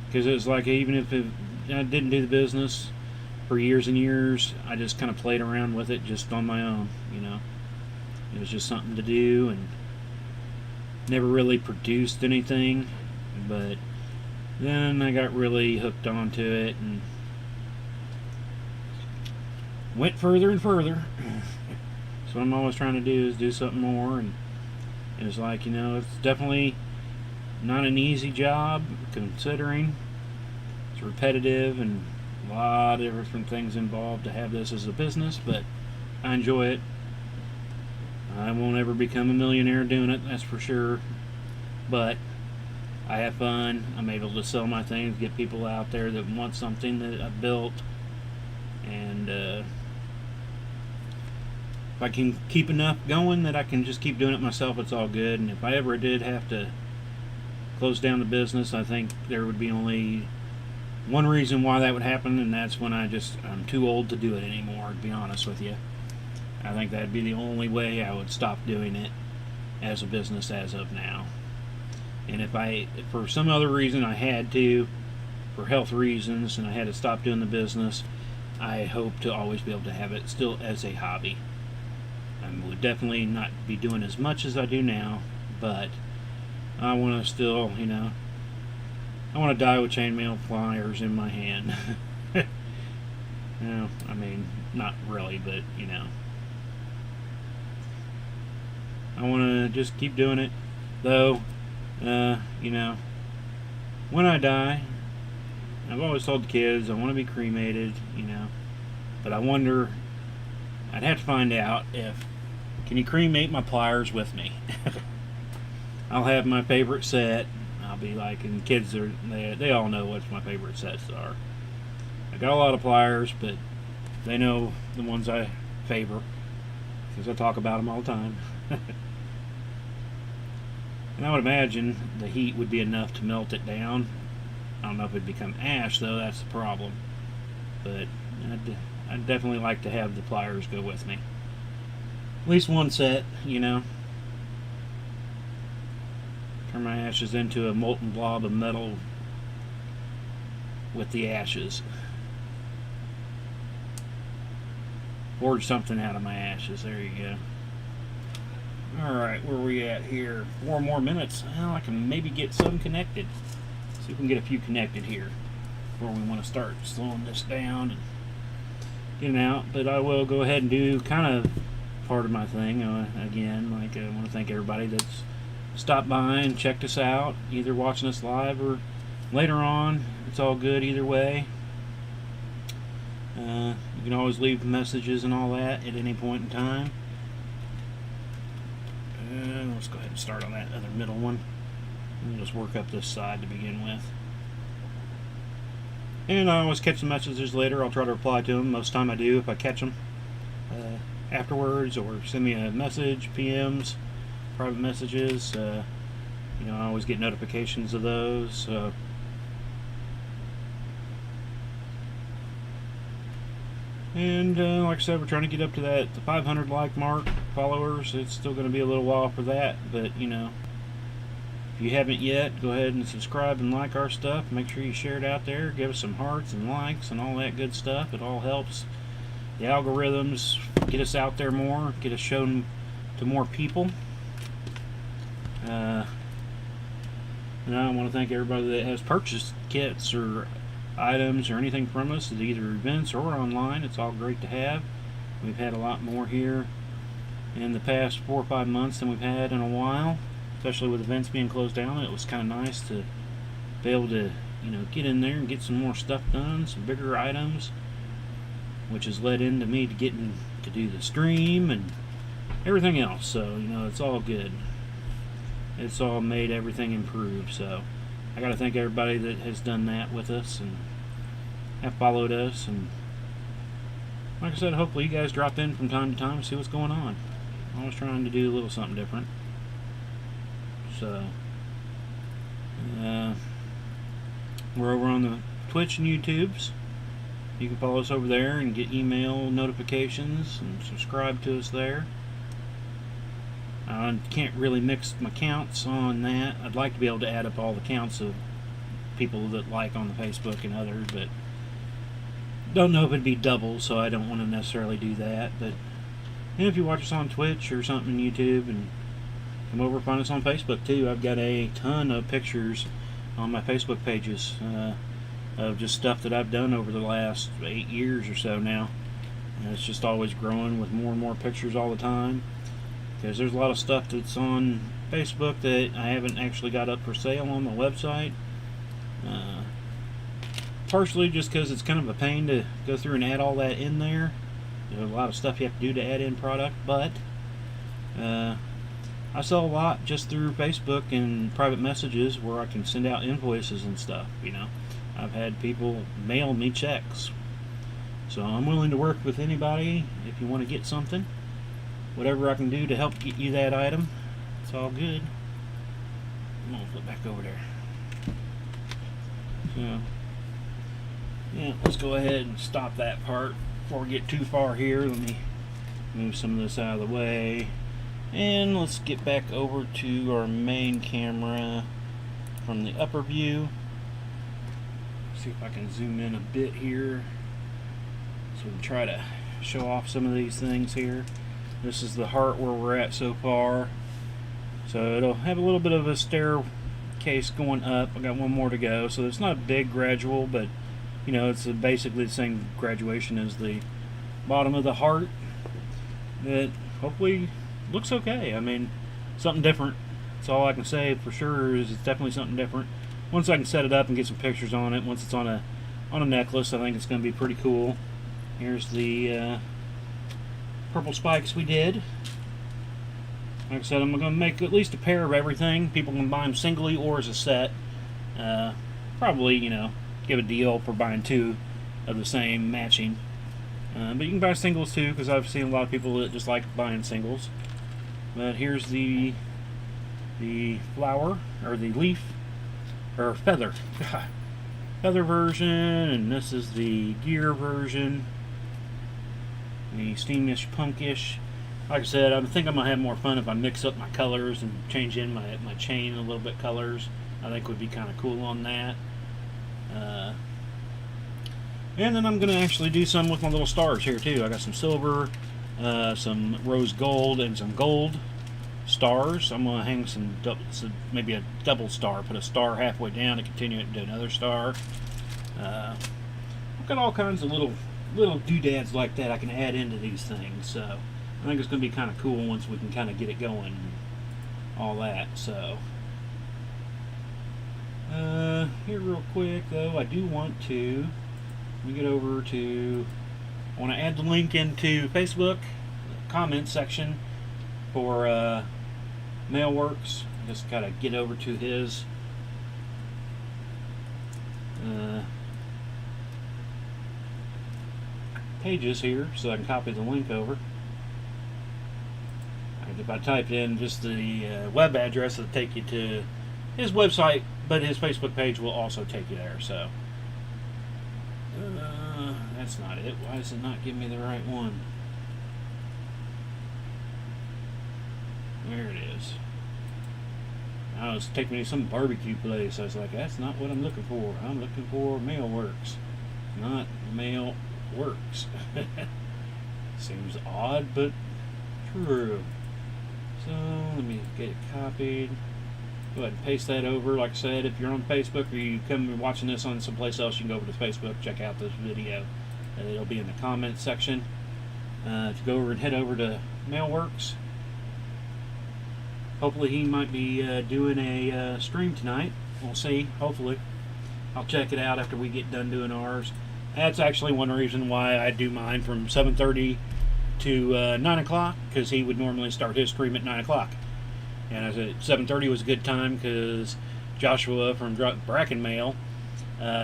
[SPEAKER 2] because it's like, even if I didn't do the business for years and years, I just kind of played around with it just on my own, you know. It was just something to do, and never really produced anything. But then I got really hooked onto it and went further and further. That's what I'm always trying to do, is do something more. And it's like, it's definitely not an easy job, considering it's repetitive and a lot of different things involved to have this as a business, but I enjoy it. I won't ever become a millionaire doing it, that's for sure, but I have fun. I'm able to sell my things, get people out there that want something that I've built, and if I can keep enough going that I can just keep doing it myself, it's all good. And if I ever did have to close down the business, I think there would be only one reason why that would happen, and that's when I'm too old to do it anymore, to be honest with you. I think that'd be the only way I would stop doing it as a business as of now. And if for some other reason I had to, for health reasons, and I had to stop doing the business, I hope to always be able to have it still as a hobby. I would definitely not be doing as much as I do now, but I want to still, I want to die with chainmail pliers in my hand. I mean, not really, but, I want to just keep doing it, though. When I die, I've always told the kids I want to be cremated, but I wonder, I'd have to find out can you cremate my pliers with me? I'll have my favorite set. I'll be like, and kids they all know what my favorite sets are. I got a lot of pliers, but they know the ones I favor, because I talk about them all the time. And I would imagine the heat would be enough to melt it down. I don't know if it'd become ash, though. That's the problem. But I'd definitely like to have the pliers go with me. At least one set, Turn my ashes into a molten blob of metal with the ashes. Forge something out of my ashes. There you go. Alright, where are we at here? 4 more minutes. Well, I can maybe get some connected. See if we can get a few connected here before we want to start slowing this down and getting out. But I will go ahead and do kind of part of my thing. Again, I want to thank everybody that's stopped by and checked us out, either watching us live or later on. It's all good either way. You can always leave messages and all that at any point in time. Let's go ahead and start on that other middle one. We'll just work up this side to begin with. And I always catch the messages later. I'll try to reply to them. Most of the time I do if I catch them afterwards, or send me a message, PMs, private messages. I always get notifications of those. And like I said, we're trying to get up to the 500 like mark followers. It's still going to be a little while for that, but if you haven't yet, go ahead and subscribe and like our stuff. Make sure you share it out there. Give us some hearts and likes and all that good stuff. It all helps the algorithms get us out there more, get us shown to more people. And I want to thank everybody that has purchased kits or items or anything from us at either events or online. It's all great to have. We've had a lot more here in the past 4 or 5 months than we've had in a while, especially with events being closed down. It was kind of nice to be able to get in there and get some more stuff done, some bigger items, which has led into me to getting to do the stream and everything else. So it's all good. It's all made everything improve. So I got to thank everybody that has done that with us and have followed us. And like I said, hopefully you guys drop in from time to time and see what's going on. I'm always trying to do a little something different. So we're over on the Twitch and YouTubes. You can follow us over there and get email notifications and subscribe to us there. I can't really mix my counts on that. I'd like to be able to add up all the counts of people that like on the Facebook and others, but don't know if it'd be double, so I don't want to necessarily do that. But if you watch us on Twitch or something on YouTube, and come over and find us on Facebook too. I've got a ton of pictures on my Facebook pages of just stuff that I've done over the last 8 years or so now. And it's just always growing with more and more pictures all the time. Because there's a lot of stuff that's on Facebook that I haven't actually got up for sale on the website. Partially just because it's kind of a pain to go through and add all that in there. There's a lot of stuff you have to do to add in product, but I sell a lot just through Facebook and private messages where I can send out invoices and stuff, you know. I've had people mail me checks. So I'm willing to work with anybody if you want to get something. Whatever I can do to help get you that item, it's all good. I'm gonna flip back over there. So, yeah, let's go ahead and stop that part before we get too far here. Let me move some of this out of the way. And let's get back over to our main camera from the upper view. See if I can zoom in a bit here so we can try to show off some of these things here. This is the heart where we're at so far. So it'll have a little bit of a staircase going up. I got one more to go, so it's not a big gradual, but you know, it's basically the same graduation as the bottom of the heart. That hopefully looks okay. I mean, something different. That's all I can say for sure, is it's definitely something different. Once I can set it up and get some pictures on it, once it's on a necklace, I think it's going to be pretty cool. Here's the purple spikes we did. Like I said, I'm going to make at least a pair of everything. People can buy them singly or as a set. Probably, you know, give a deal for buying two of the same matching. But you can buy singles too, because I've seen a lot of people that just like buying singles. But here's the flower, or the leaf, or feather. Feather version, and this is the gear version. The steamish, punkish. Like I said, I think I'm going to have more fun if I mix up my colors and change in my chain a little bit colors. I think would be kind of cool on that. And then I'm going to actually do some with my little stars here too. I got some silver, some rose gold, and some gold stars. I'm going to hang some maybe a double star. Put a star halfway down to continue it into another star. I've got all kinds of little doodads like that I can add into these things. So I think it's going to be kind of cool once we can kind of get it going and all that. So here real quick though, I do want to, let me get over to, I want to add the link into Facebook comment section for Mailworks. Just gotta get over to his pages here so I can copy the link over. If I type in just the web address, it'll take you to his website, but his Facebook page will also take you there. So that's not it. Why does it not give me the right one? There it is. I was taking me to some barbecue place. I was like, that's not what I'm looking for. I'm looking for Mailworks, not Mailworks. Seems odd, but true. So let me get it copied. Go ahead and paste that over. Like I said, if you're on Facebook or you come watching this on someplace else, you can go over to Facebook, check out this video. And it'll be in the comments section. To go over and head over to Mailworks. Hopefully he might be doing a stream tonight. We'll see. Hopefully. I'll check it out after we get done doing ours. That's actually one reason why I do mine from 7:30 to 9 o'clock, because he would normally start his stream at 9 o'clock. And I said 7:30 was a good time because Joshua from Bracken Mail,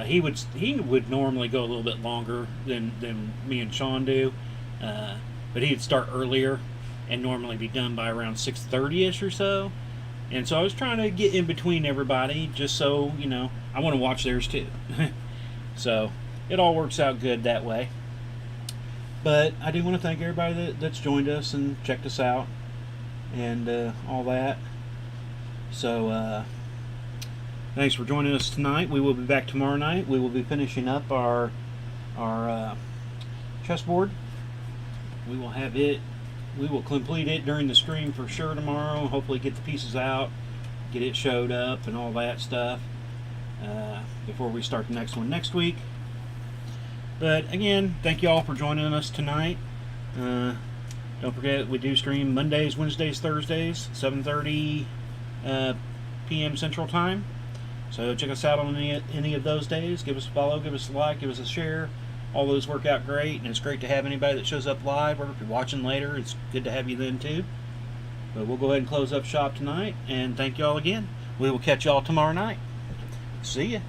[SPEAKER 2] he would normally go a little bit longer than me and Sean do, but he'd start earlier and normally be done by around 6:30ish or so. And so I was trying to get in between everybody, just so, you know, I want to watch theirs too. So it all works out good that way. But I do want to thank everybody that's joined us and checked us out and all that. So thanks for joining us tonight. We will be back tomorrow night. We will be finishing up our chessboard. We will have it. We will complete it during the stream for sure tomorrow. Hopefully get the pieces out, get it showed up and all that stuff before we start the next one next week. But again, thank you all for joining us tonight. Don't forget, we do stream Mondays, Wednesdays, Thursdays, 7:30 p.m. Central Time. So check us out on any of those days. Give us a follow, give us a like, give us a share. All those work out great, and it's great to have anybody that shows up live, or if you're watching later, it's good to have you then too. But we'll go ahead and close up shop tonight, and thank you all again. We will catch y'all tomorrow night. See ya.